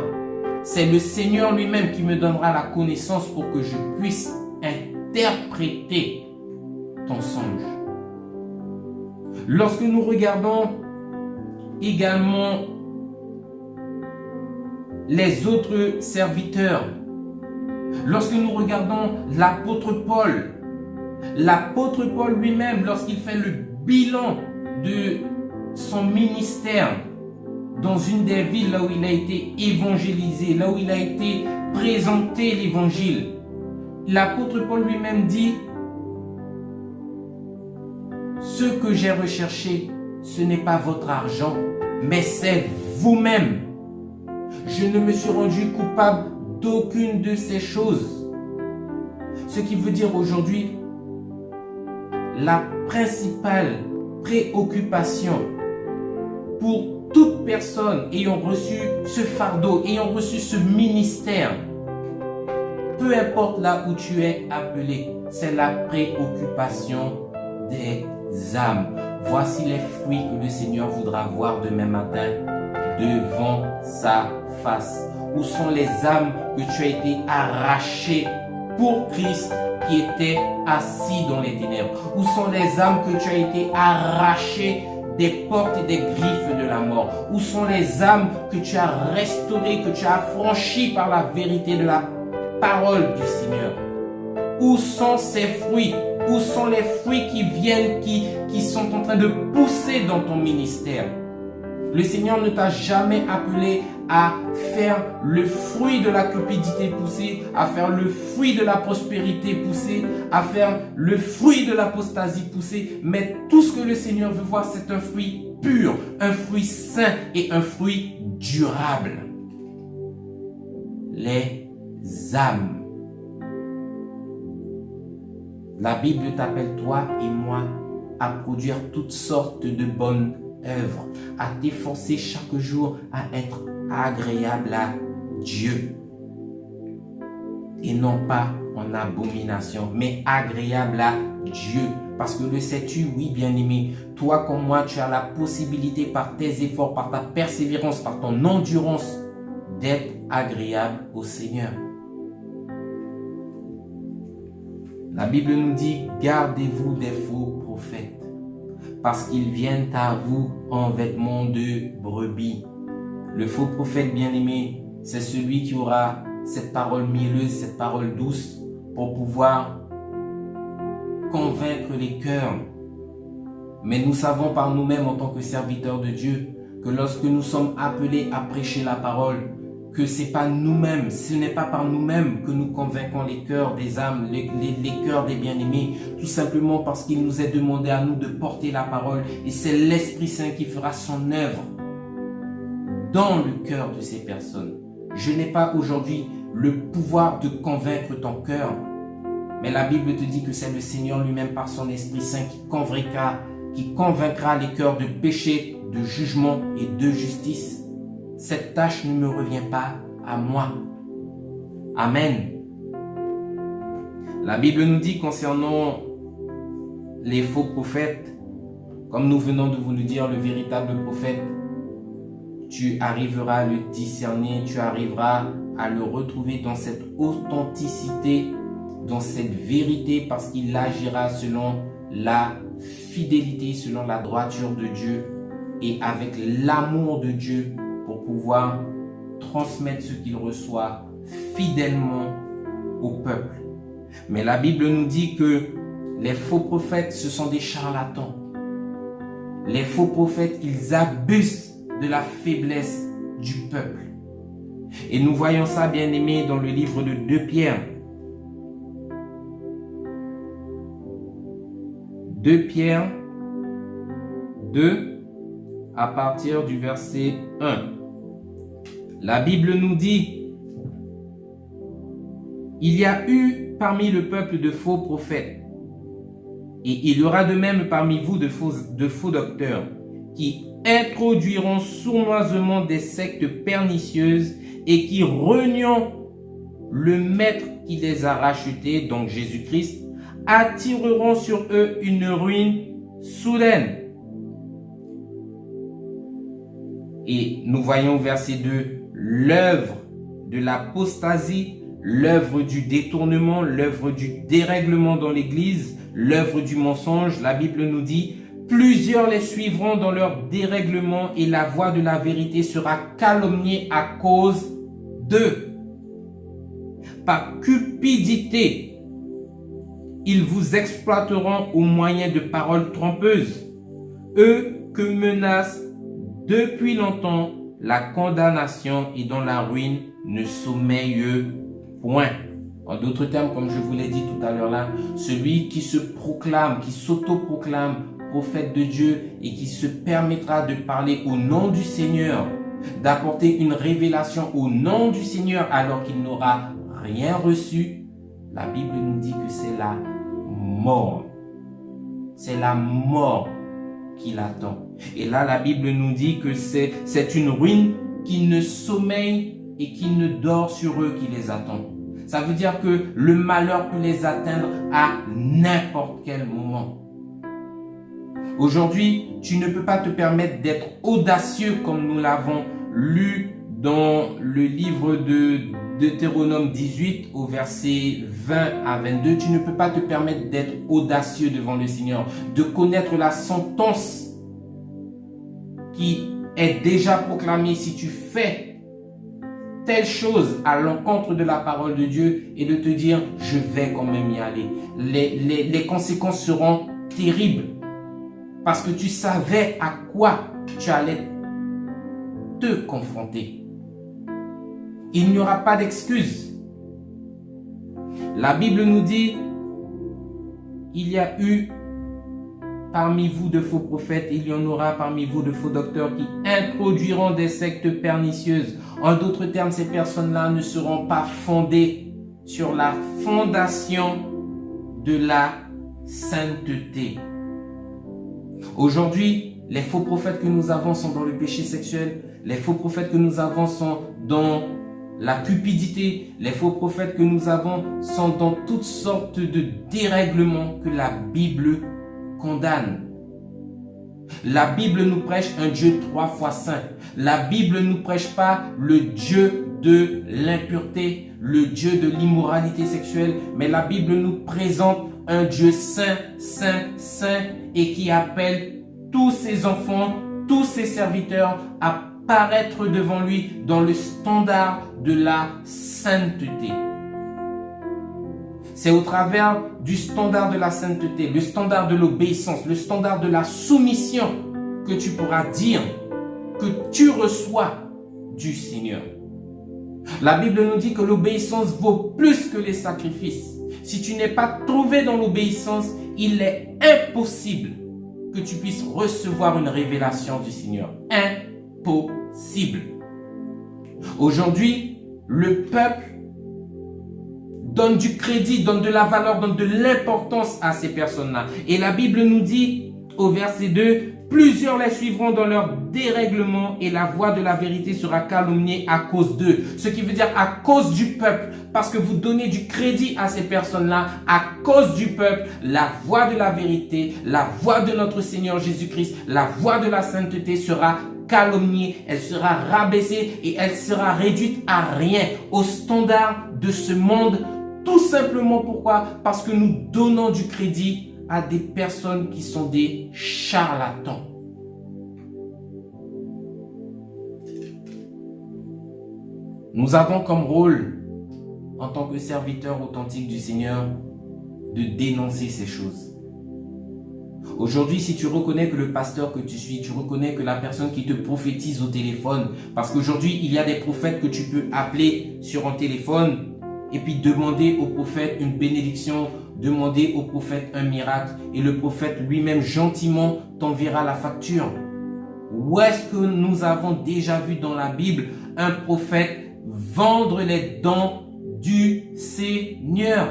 C'est le Seigneur lui-même qui me donnera la connaissance pour que je puisse interpréter ton songe. Lorsque nous regardons également les autres serviteurs, lorsque nous regardons l'apôtre Paul lui-même, lorsqu'il fait le bilan de son ministère, dans une des villes là où il a été évangélisé, là où il a été présenté l'évangile, l'apôtre Paul lui-même dit, ce que j'ai recherché, ce n'est pas votre argent, mais c'est vous-même. Je ne me suis rendu coupable d'aucune de ces choses. Ce qui veut dire aujourd'hui, la principale préoccupation pour toute personne ayant reçu ce fardeau, ayant reçu ce ministère, peu importe là où tu es appelé, c'est la préoccupation des âmes. Voici les fruits que le Seigneur voudra voir demain matin devant sa face. Où sont les âmes que tu as été arraché pour Christ qui était assis dans les ténèbres? Où sont les âmes que tu as été arraché des portes et des griffes de la mort? Où sont les âmes que tu as restaurées, que tu as affranchies par la vérité de la parole du Seigneur? Où sont ces fruits? Où sont les fruits qui viennent, qui sont en train de pousser dans ton ministère? Le Seigneur ne t'a jamais appelé à faire le fruit de la cupidité pousser, à faire le fruit de la prospérité pousser, à faire le fruit de l'apostasie pousser. Mais tout ce que le Seigneur veut voir, c'est un fruit pur, un fruit sain et un fruit durable. Les âmes. La Bible t'appelle, toi et moi, à produire toutes sortes de bonnes œuvres, à t'efforcer chaque jour à être agréable à Dieu. Et non pas en abomination, mais agréable à Dieu. Parce que le sais-tu, oui bien-aimé, toi comme moi, tu as la possibilité par tes efforts, par ta persévérance, par ton endurance, d'être agréable au Seigneur. La Bible nous dit, gardez-vous des faux prophètes, parce qu'ils viennent à vous en vêtements de brebis. Le faux prophète bien-aimé, c'est celui qui aura cette parole mielleuse, cette parole douce, pour pouvoir convaincre les cœurs. Mais nous savons par nous-mêmes en tant que serviteurs de Dieu, que lorsque nous sommes appelés à prêcher la parole, que c'est pas nous-mêmes, ce n'est pas par nous-mêmes que nous convainquons les cœurs des âmes, les cœurs des bien-aimés, tout simplement parce qu'il nous est demandé à nous de porter la parole, et c'est l'Esprit Saint qui fera son œuvre dans le cœur de ces personnes. Je n'ai pas aujourd'hui le pouvoir de convaincre ton cœur, mais la Bible te dit que c'est le Seigneur lui-même par son Esprit Saint qui convaincra les cœurs de péché, de jugement et de justice. Cette tâche ne me revient pas à moi. Amen. La Bible nous dit concernant les faux prophètes, comme nous venons de vous le dire, le véritable prophète, tu arriveras à le discerner, tu arriveras à le retrouver dans cette authenticité, dans cette vérité, parce qu'il agira selon la fidélité, selon la droiture de Dieu et avec l'amour de Dieu pour pouvoir transmettre ce qu'il reçoit fidèlement au peuple. Mais la Bible nous dit que les faux prophètes, ce sont des charlatans. Les faux prophètes, ils abusent de la faiblesse du peuple. Et nous voyons ça, bien aimé, dans le livre de 2 Pierre. 2 Pierre 2, à partir du verset 1. La Bible nous dit: il y a eu parmi le peuple de faux prophètes, et il y aura de même parmi vous de faux docteurs, qui introduiront sournoisement des sectes pernicieuses et qui, reniant le maître qui les a rachetés, donc Jésus-Christ, attireront sur eux une ruine soudaine. Et nous voyons au verset 2, l'œuvre de l'apostasie, l'œuvre du détournement, l'œuvre du dérèglement dans l'Église, l'œuvre du mensonge. La Bible nous dit: plusieurs les suivront dans leur dérèglement et la voix de la vérité sera calomniée à cause d'eux. Par cupidité, ils vous exploiteront au moyen de paroles trompeuses, eux que menacent depuis longtemps la condamnation et dont la ruine ne sommeille point. En d'autres termes, comme je vous l'ai dit tout à l'heure là, celui qui se proclame, qui s'auto-proclame prophète de Dieu et qui se permettra de parler au nom du Seigneur, d'apporter une révélation au nom du Seigneur alors qu'il n'aura rien reçu, la Bible nous dit que c'est la mort. C'est la mort qui l'attend. Et là, la Bible nous dit que c'est une ruine qui ne sommeille et qui ne dort sur eux qui les attend. Ça veut dire que le malheur peut les atteindre à n'importe quel moment. Aujourd'hui, tu ne peux pas te permettre d'être audacieux comme nous l'avons lu dans le livre de Deutéronome 18 au verset 20 à 22. Tu ne peux pas te permettre d'être audacieux devant le Seigneur, de connaître la sentence qui est déjà proclamée si tu fais telle chose à l'encontre de la parole de Dieu et de te dire je vais quand même y aller. Les conséquences seront terribles parce que tu savais à quoi tu allais te confronter. Il n'y aura pas d'excuse. La Bible nous dit il y a eu parmi vous de faux prophètes, il y en aura parmi vous de faux docteurs qui introduiront des sectes pernicieuses. En d'autres termes, ces personnes-là ne seront pas fondées sur la fondation de la sainteté. Aujourd'hui, les faux prophètes que nous avons sont dans le péché sexuel. Les faux prophètes que nous avons sont dans la cupidité. Les faux prophètes que nous avons sont dans toutes sortes de dérèglements que la Bible condamne. La Bible nous prêche un Dieu 3 fois saint. La Bible ne nous prêche pas le Dieu de l'impureté, le Dieu de l'immoralité sexuelle, mais la Bible nous présente un Dieu saint, saint, saint et qui appelle tous ses enfants, tous ses serviteurs à paraître devant lui dans le standard de la sainteté. C'est au travers du standard de la sainteté, le standard de l'obéissance, le standard de la soumission que tu pourras dire que tu reçois du Seigneur. La Bible nous dit que l'obéissance vaut plus que les sacrifices. Si tu n'es pas trouvé dans l'obéissance, il est impossible que tu puisses recevoir une révélation du Seigneur. Impossible. Aujourd'hui, le peuple donne du crédit, donne de la valeur, donne de l'importance à ces personnes-là. Et la Bible nous dit, au verset 2, plusieurs les suivront dans leur dérèglement et la voix de la vérité sera calomniée à cause d'eux. Ce qui veut dire à cause du peuple, parce que vous donnez du crédit à ces personnes-là, à cause du peuple, la voix de la vérité, la voix de notre Seigneur Jésus-Christ, la voix de la sainteté sera calomniée, elle sera rabaissée et elle sera réduite à rien, au standard de ce monde. Tout simplement pourquoi? Parce que nous donnons du crédit à des personnes qui sont des charlatans. Nous avons comme rôle, en tant que serviteurs authentiques du Seigneur, de dénoncer ces choses. Aujourd'hui, si tu reconnais que le pasteur que tu suis, tu reconnais que la personne qui te prophétise au téléphone, parce qu'aujourd'hui, il y a des prophètes que tu peux appeler sur un téléphone et puis demander au prophète une bénédiction, demander au prophète un miracle et le prophète lui-même gentiment t'enverra la facture. Où est-ce que nous avons déjà vu dans la Bible un prophète vendre les dons du Seigneur?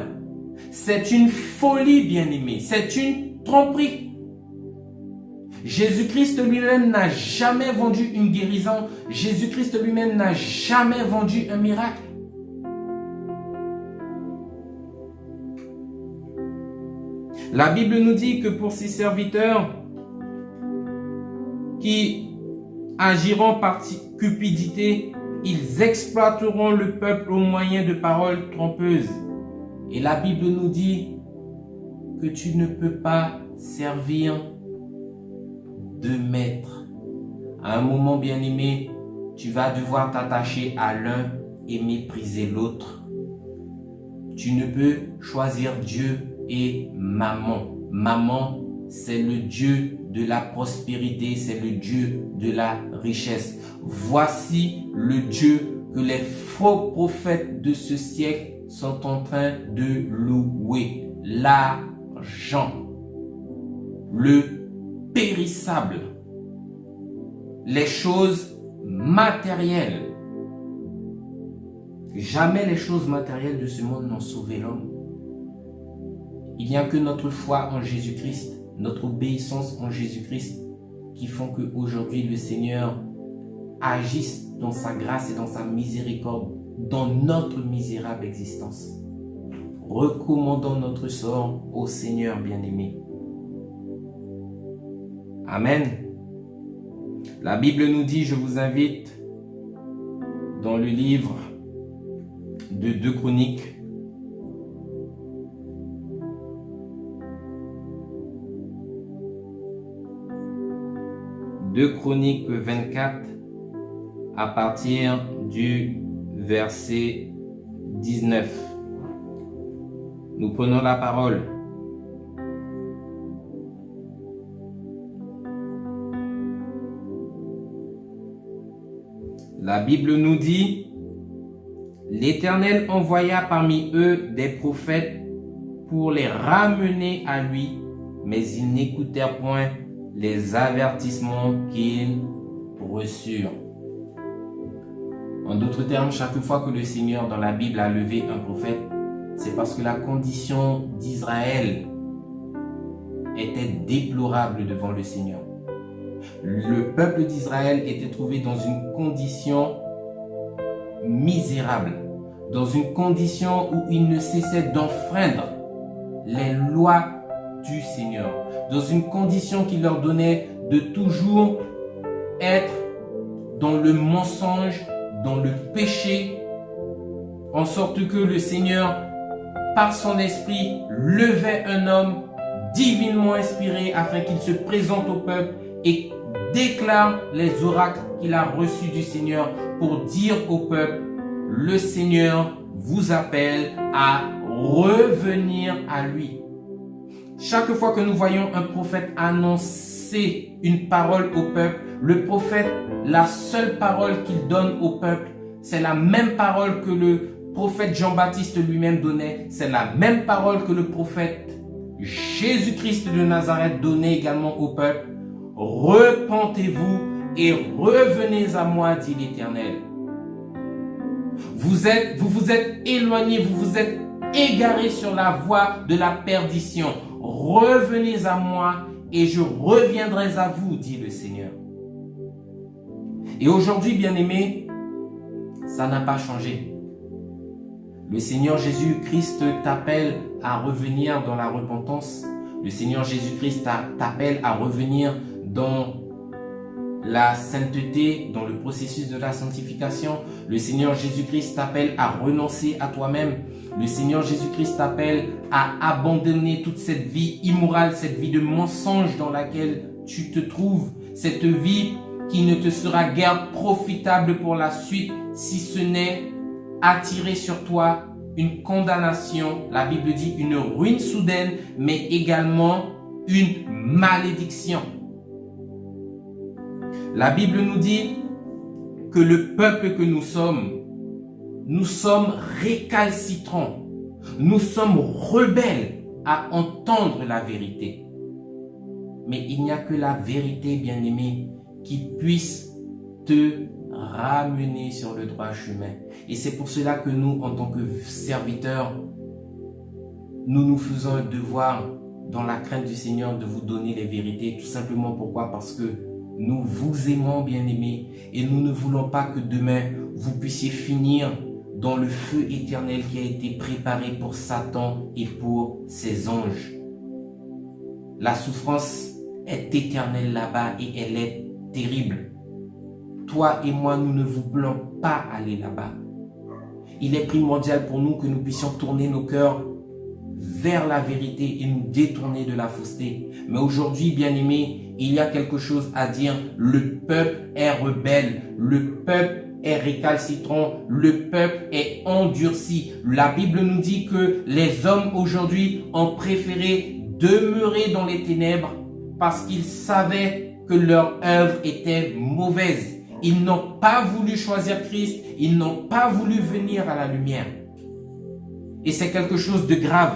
C'est une folie, bien-aimé. C'est une tromperie. Jésus-Christ lui-même n'a jamais vendu une guérison. Jésus-Christ lui-même n'a jamais vendu un miracle. La Bible nous dit que pour ces serviteurs qui agiront par cupidité, ils exploiteront le peuple au moyen de paroles trompeuses. Et la Bible nous dit que tu ne peux pas servir deux maîtres. À un moment, bien-aimé, tu vas devoir t'attacher à l'un et mépriser l'autre. Tu ne peux choisir Dieu et maman. Maman, c'est le Dieu de la prospérité, c'est le Dieu de la richesse. Voici le Dieu que les faux prophètes de ce siècle sont en train de louer. L'argent, le périssable, les choses matérielles. Jamais les choses matérielles de ce monde n'ont sauvé l'homme. Il n'y a que notre foi en Jésus-Christ, notre obéissance en Jésus-Christ qui font qu'aujourd'hui le Seigneur agisse dans sa grâce et dans sa miséricorde dans notre misérable existence. Recommandons notre sort au Seigneur bien-aimé. Amen. La Bible nous dit, je vous invite dans le livre de 2 Chroniques, Chroniques 24 à partir du verset 19. Nous prenons la parole. La Bible nous dit, l'Éternel envoya parmi eux des prophètes pour les ramener à lui, mais ils n'écoutèrent point les avertissements qu'ils reçurent. En d'autres termes, chaque fois que le Seigneur dans la Bible a levé un prophète, c'est parce que la condition d'Israël était déplorable devant le Seigneur. Le peuple d'Israël était trouvé dans une condition misérable, dans une condition où il ne cessait d'enfreindre les lois du Seigneur, dans une condition qui leur donnait de toujours être dans le mensonge, dans le péché, en sorte que le Seigneur, par son esprit, levait un homme divinement inspiré afin qu'il se présente au peuple et déclare les oracles qu'il a reçus du Seigneur pour dire au peuple, le Seigneur vous appelle à revenir à lui. Chaque fois que nous voyons un prophète annoncer une parole au peuple, le prophète, la seule parole qu'il donne au peuple, c'est la même parole que le prophète Jean-Baptiste lui-même donnait. C'est la même parole que le prophète Jésus-Christ de Nazareth donnait également au peuple. Repentez-vous et revenez à moi, dit l'Éternel. Vous vous êtes éloignés, vous vous êtes égarés sur la voie de la perdition. Revenez à moi et je reviendrai à vous, dit le Seigneur. Et aujourd'hui, bien-aimés, ça n'a pas changé. Le Seigneur Jésus-Christ t'appelle à revenir dans la repentance. Le Seigneur Jésus-Christ t'appelle à revenir dans la sainteté, dans le processus de la sanctification. Le Seigneur Jésus-Christ t'appelle à renoncer à toi-même. Le Seigneur Jésus-Christ t'appelle à abandonner toute cette vie immorale, cette vie de mensonge dans laquelle tu te trouves, cette vie qui ne te sera guère profitable pour la suite, si ce n'est attirer sur toi une condamnation, la Bible dit une ruine soudaine, mais également une malédiction. La Bible nous dit que le peuple que nous sommes récalcitrants, nous sommes rebelles à entendre la vérité. Mais il n'y a que la vérité, bien-aimé, qui puisse te ramener sur le droit chemin. Et c'est pour cela que nous, en tant que serviteurs, nous nous faisons un devoir, dans la crainte du Seigneur, de vous donner les vérités. Tout simplement pourquoi? Parce que nous vous aimons, bien-aimés, et nous ne voulons pas que demain, vous puissiez finir dans le feu éternel qui a été préparé pour Satan et pour ses anges. La souffrance est éternelle là-bas et elle est terrible. Toi et moi, nous ne voulons pas aller là-bas. Il est primordial pour nous que nous puissions tourner nos cœurs vers la vérité et nous détourner de la fausseté. Mais aujourd'hui, bien-aimés, il y a quelque chose à dire. Le peuple est rebelle. Le peuple est récalcitrant. Le peuple est endurci. La Bible nous dit que les hommes aujourd'hui ont préféré demeurer dans les ténèbres parce qu'ils savaient que leur œuvre était mauvaise. Ils n'ont pas voulu choisir Christ. Ils n'ont pas voulu venir à la lumière. Et c'est quelque chose de grave.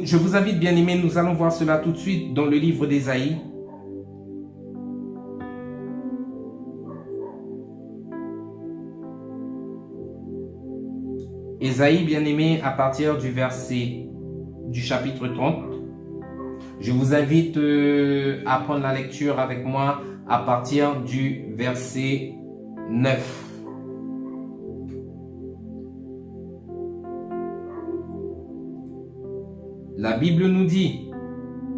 Je vous invite, bien-aimés, nous allons voir cela tout de suite dans le livre d'Ésaïe. Ésaïe, bien-aimé, à partir du chapitre 30. Je vous invite à prendre la lecture avec moi à partir du verset 9. La Bible nous dit,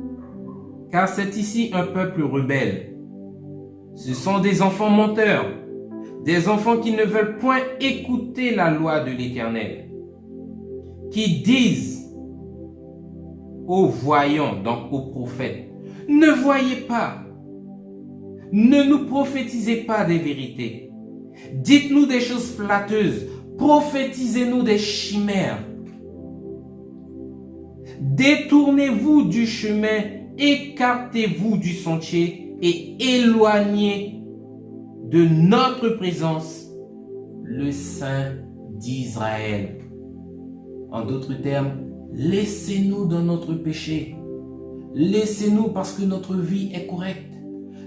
« Car c'est ici un peuple rebelle. Ce sont des enfants menteurs, des enfants qui ne veulent point écouter la loi de l'Éternel, qui disent aux voyants, donc aux prophètes, « Ne voyez pas, ne nous prophétisez pas des vérités. Dites-nous des choses flatteuses, prophétisez-nous des chimères. Détournez-vous du chemin, écartez-vous du sentier et éloignez de notre présence le Saint d'Israël. » En d'autres termes, laissez-nous dans notre péché. Laissez-nous parce que notre vie est correcte.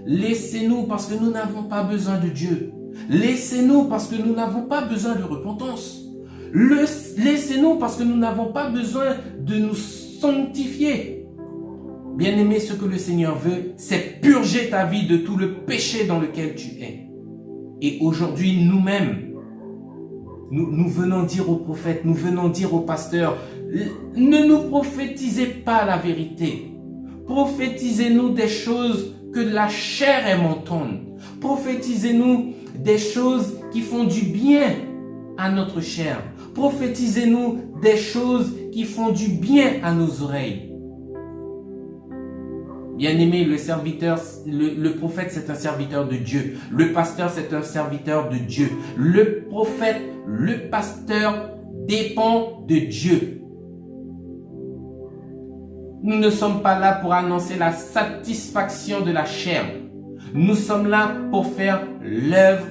Laissez-nous parce que nous n'avons pas besoin de Dieu. Laissez-nous parce que nous n'avons pas besoin de repentance. Laissez-nous parce que nous n'avons pas besoin de nous sanctifier. Bien-aimé, ce que le Seigneur veut, c'est purger ta vie de tout le péché dans lequel tu es. Et aujourd'hui, nous-mêmes, nous venons dire aux prophètes, nous venons dire aux pasteurs, ne nous prophétisez pas la vérité. Prophétisez-nous des choses que la chair aime entendre. Prophétisez-nous des choses qui font du bien à notre chair. Prophétisez-nous des choses qui font du bien à nos oreilles. Bien-aimé, le prophète, c'est un serviteur de Dieu. Le pasteur, c'est un serviteur de Dieu. Le prophète, le pasteur dépend de Dieu. Nous ne sommes pas là pour annoncer la satisfaction de la chair. Nous sommes là pour faire l'œuvre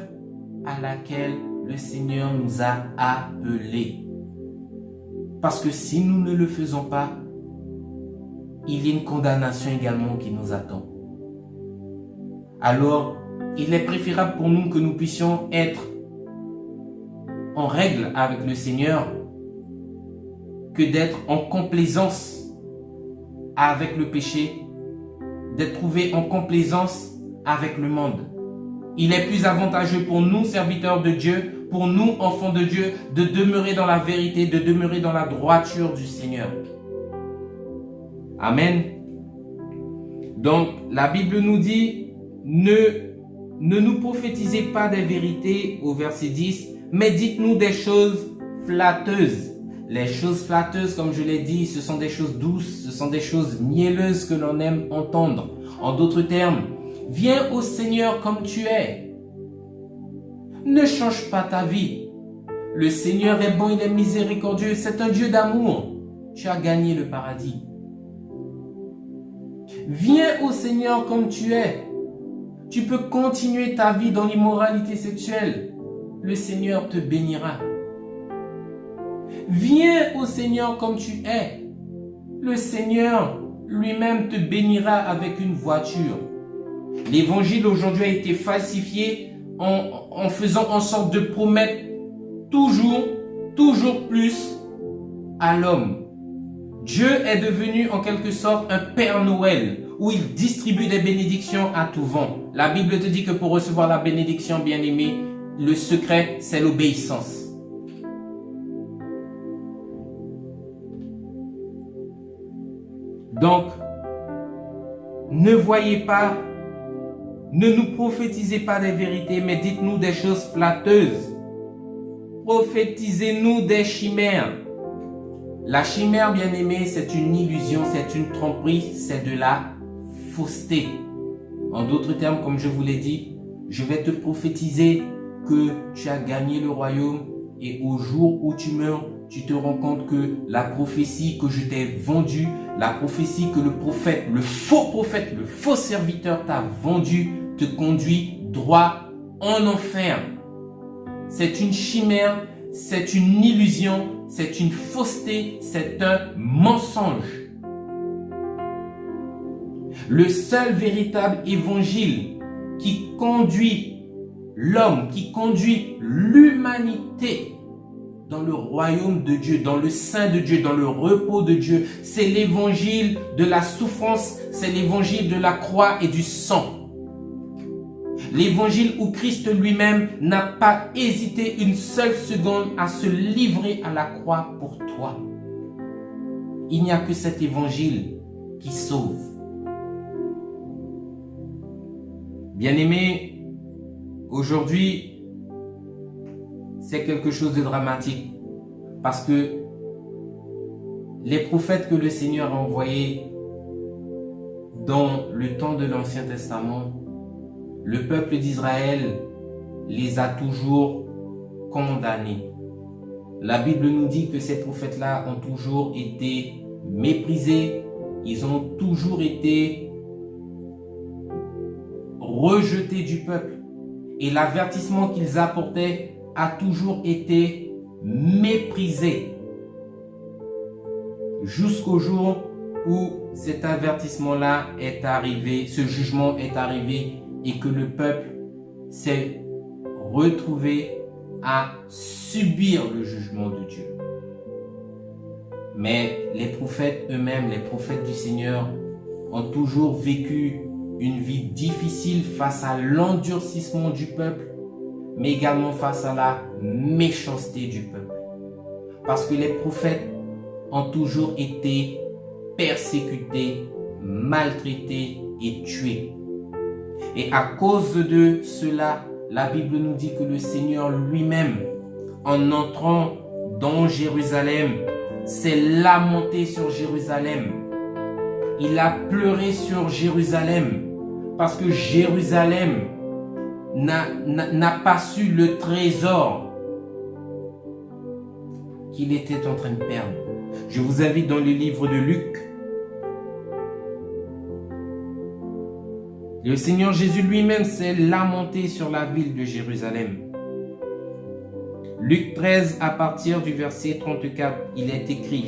à laquelle le Seigneur nous a appelés. Parce que si nous ne le faisons pas, il y a une condamnation également qui nous attend. Alors, il est préférable pour nous que nous puissions être en règle avec le Seigneur que d'être en complaisance avec le péché d'être trouvé en complaisance avec le monde. Il est plus avantageux pour nous, serviteurs de Dieu, pour nous, enfants de Dieu, de demeurer dans la vérité, de demeurer dans la droiture du Seigneur. Amen. Donc, la Bible nous dit, ne nous prophétisez pas des vérités au verset 10, mais dites-nous des choses flatteuses. Les choses flatteuses, comme je l'ai dit, ce sont des choses douces, ce sont des choses mielleuses que l'on aime entendre. En d'autres termes, viens au Seigneur comme tu es. Ne change pas ta vie. Le Seigneur est bon, il est miséricordieux, c'est un Dieu d'amour. Tu as gagné le paradis. Viens au Seigneur comme tu es. Tu peux continuer ta vie dans l'immoralité sexuelle. Le Seigneur te bénira. Viens au Seigneur comme tu es. Le Seigneur lui-même te bénira avec une voiture. L'évangile aujourd'hui a été falsifié en faisant en sorte de promettre toujours plus à l'homme. Dieu est devenu en quelque sorte un Père Noël où il distribue des bénédictions à tout vent. La Bible te dit que pour recevoir la bénédiction, bien-aimé, le secret, c'est l'obéissance. Donc, ne voyez pas, ne nous prophétisez pas des vérités, mais dites-nous des choses flatteuses. Prophétisez-nous des chimères. La chimère, bien-aimé, c'est une illusion, c'est une tromperie, c'est de la fausseté. En d'autres termes, comme je vous l'ai dit, je vais te prophétiser que tu as gagné le royaume et au jour où tu meurs, tu te rends compte que la prophétie que je t'ai vendue, la prophétie que le prophète, le faux serviteur t'a vendue, te conduit droit en enfer. C'est une chimère, c'est une illusion, c'est une fausseté, c'est un mensonge. Le seul véritable évangile qui conduit l'homme, qui conduit l'humanité dans le royaume de Dieu, dans le sein de Dieu, dans le repos de Dieu, c'est l'évangile de la souffrance, c'est l'évangile de la croix et du sang. L'évangile où Christ lui-même n'a pas hésité une seule seconde à se livrer à la croix pour toi. Il n'y a que cet évangile qui sauve. Bien-aimés, aujourd'hui, c'est quelque chose de dramatique parce que les prophètes que le Seigneur a envoyés dans le temps de l'Ancien Testament, le peuple d'Israël les a toujours condamnés. La Bible nous dit que ces prophètes-là ont toujours été méprisés, ils ont toujours été rejetés du peuple. Et l'avertissement qu'ils apportaient a toujours été méprisé. Jusqu'au jour où cet avertissement-là est arrivé, ce jugement est arrivé et que le peuple s'est retrouvé à subir le jugement de Dieu. Mais les prophètes eux-mêmes, les prophètes du Seigneur, ont toujours vécu une vie difficile face à l'endurcissement du peuple, mais également face à la méchanceté du peuple. Parce que les prophètes ont toujours été persécutés, maltraités et tués. Et à cause de cela, la Bible nous dit que le Seigneur lui-même, en entrant dans Jérusalem, s'est lamenté sur Jérusalem. Il a pleuré sur Jérusalem parce que Jérusalem n'a pas su le trésor qu'il était en train de perdre. Je vous invite dans le livre de Luc. Le Seigneur Jésus lui-même s'est lamenté sur la ville de Jérusalem. Luc 13, à partir du verset 34, il est écrit,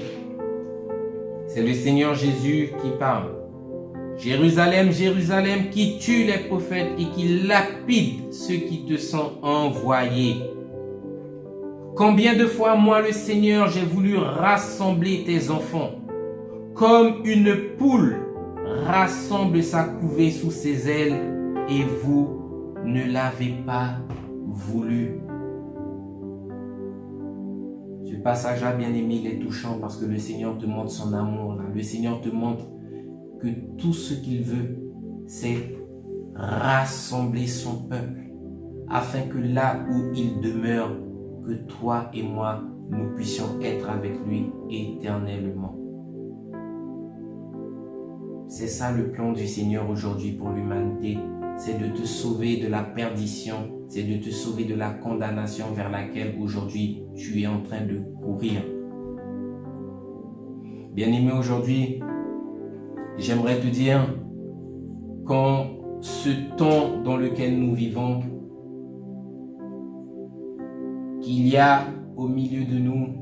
c'est le Seigneur Jésus qui parle. Jérusalem, Jérusalem, qui tue les prophètes et qui lapide ceux qui te sont envoyés. Combien de fois, moi le Seigneur, j'ai voulu rassembler tes enfants, comme une poule rassemble sa couvée sous ses ailes et vous ne l'avez pas voulu. Ce passage-là, bien-aimé, il est touchant parce que le Seigneur te montre son amour. Là. Le Seigneur te montre que tout ce qu'il veut, c'est rassembler son peuple afin que là où il demeure, que toi et moi, nous puissions être avec lui éternellement. C'est ça le plan du Seigneur aujourd'hui pour l'humanité. C'est de te sauver de la perdition, c'est de te sauver de la condamnation vers laquelle aujourd'hui tu es en train de courir. Bien-aimé, aujourd'hui, j'aimerais te dire qu'en ce temps dans lequel nous vivons, qu'il y a au milieu de nous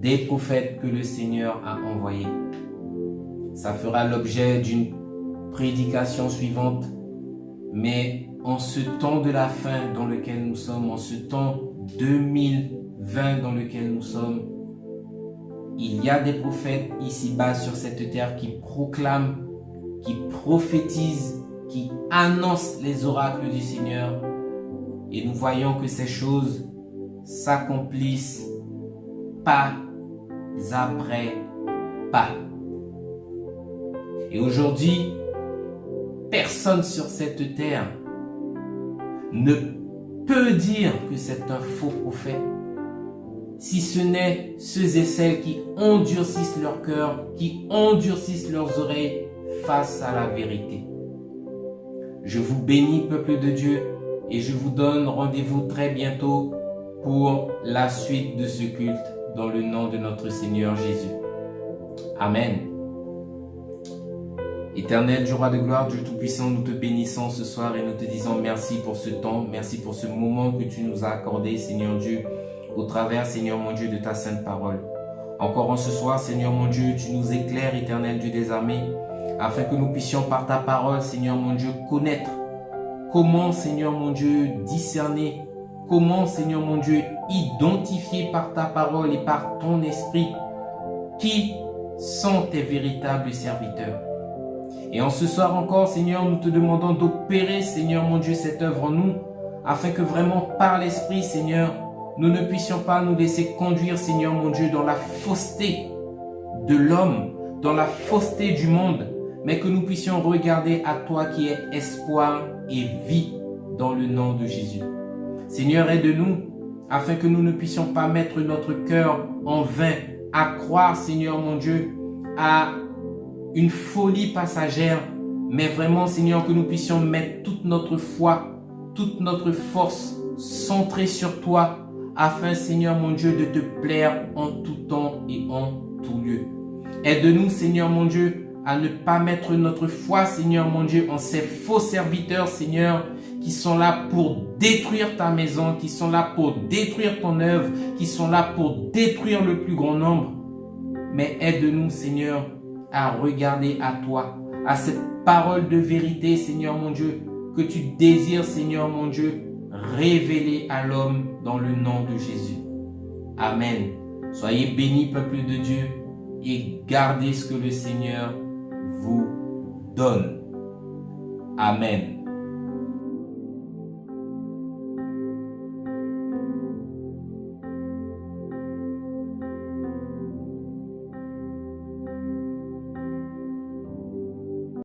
des prophètes que le Seigneur a envoyés. Ça fera l'objet d'une prédication suivante, mais en ce temps de la fin dans lequel nous sommes, en ce temps 2020 dans lequel nous sommes, il y a des prophètes ici-bas sur cette terre qui proclament, qui prophétisent, qui annoncent les oracles du Seigneur. Et nous voyons que ces choses s'accomplissent pas après pas. Et aujourd'hui, personne sur cette terre ne peut dire que c'est un faux prophète, si ce n'est ceux et celles qui endurcissent leur cœur, qui endurcissent leurs oreilles face à la vérité. Je vous bénis, peuple de Dieu, et je vous donne rendez-vous très bientôt pour la suite de ce culte dans le nom de notre Seigneur Jésus. Amen. Éternel Dieu roi de gloire, Dieu Tout-Puissant, nous te bénissons ce soir et nous te disons merci pour ce temps, merci pour ce moment que tu nous as accordé, Seigneur Dieu, au travers, Seigneur mon Dieu, de ta sainte parole. Encore en ce soir, Seigneur mon Dieu, tu nous éclaires, Éternel Dieu des armées, afin que nous puissions par ta parole, Seigneur mon Dieu, connaître comment, Seigneur mon Dieu, discerner, comment, Seigneur mon Dieu, identifier par ta parole et par ton esprit qui sont tes véritables serviteurs. Et en ce soir encore, Seigneur, nous te demandons d'opérer, Seigneur mon Dieu, cette œuvre en nous, afin que vraiment par l'Esprit, Seigneur, nous ne puissions pas nous laisser conduire, Seigneur mon Dieu, dans la fausseté de l'homme, dans la fausseté du monde, mais que nous puissions regarder à toi qui es espoir et vie dans le nom de Jésus. Seigneur, aide-nous afin que nous ne puissions pas mettre notre cœur en vain à croire, Seigneur mon Dieu, à une folie passagère, mais vraiment, Seigneur, que nous puissions mettre toute notre foi, toute notre force centrée sur toi, afin, Seigneur mon Dieu, de te plaire en tout temps et en tout lieu. Aide-nous, Seigneur mon Dieu, à ne pas mettre notre foi, Seigneur mon Dieu, en ces faux serviteurs, Seigneur, qui sont là pour détruire ta maison, qui sont là pour détruire ton œuvre, qui sont là pour détruire le plus grand nombre. Mais aide-nous, Seigneur, à regarder à toi, à cette parole de vérité, Seigneur mon Dieu, que tu désires, Seigneur mon Dieu, révéler à l'homme dans le nom de Jésus. Amen. Soyez bénis, peuple de Dieu, et gardez ce que le Seigneur vous donne. Amen.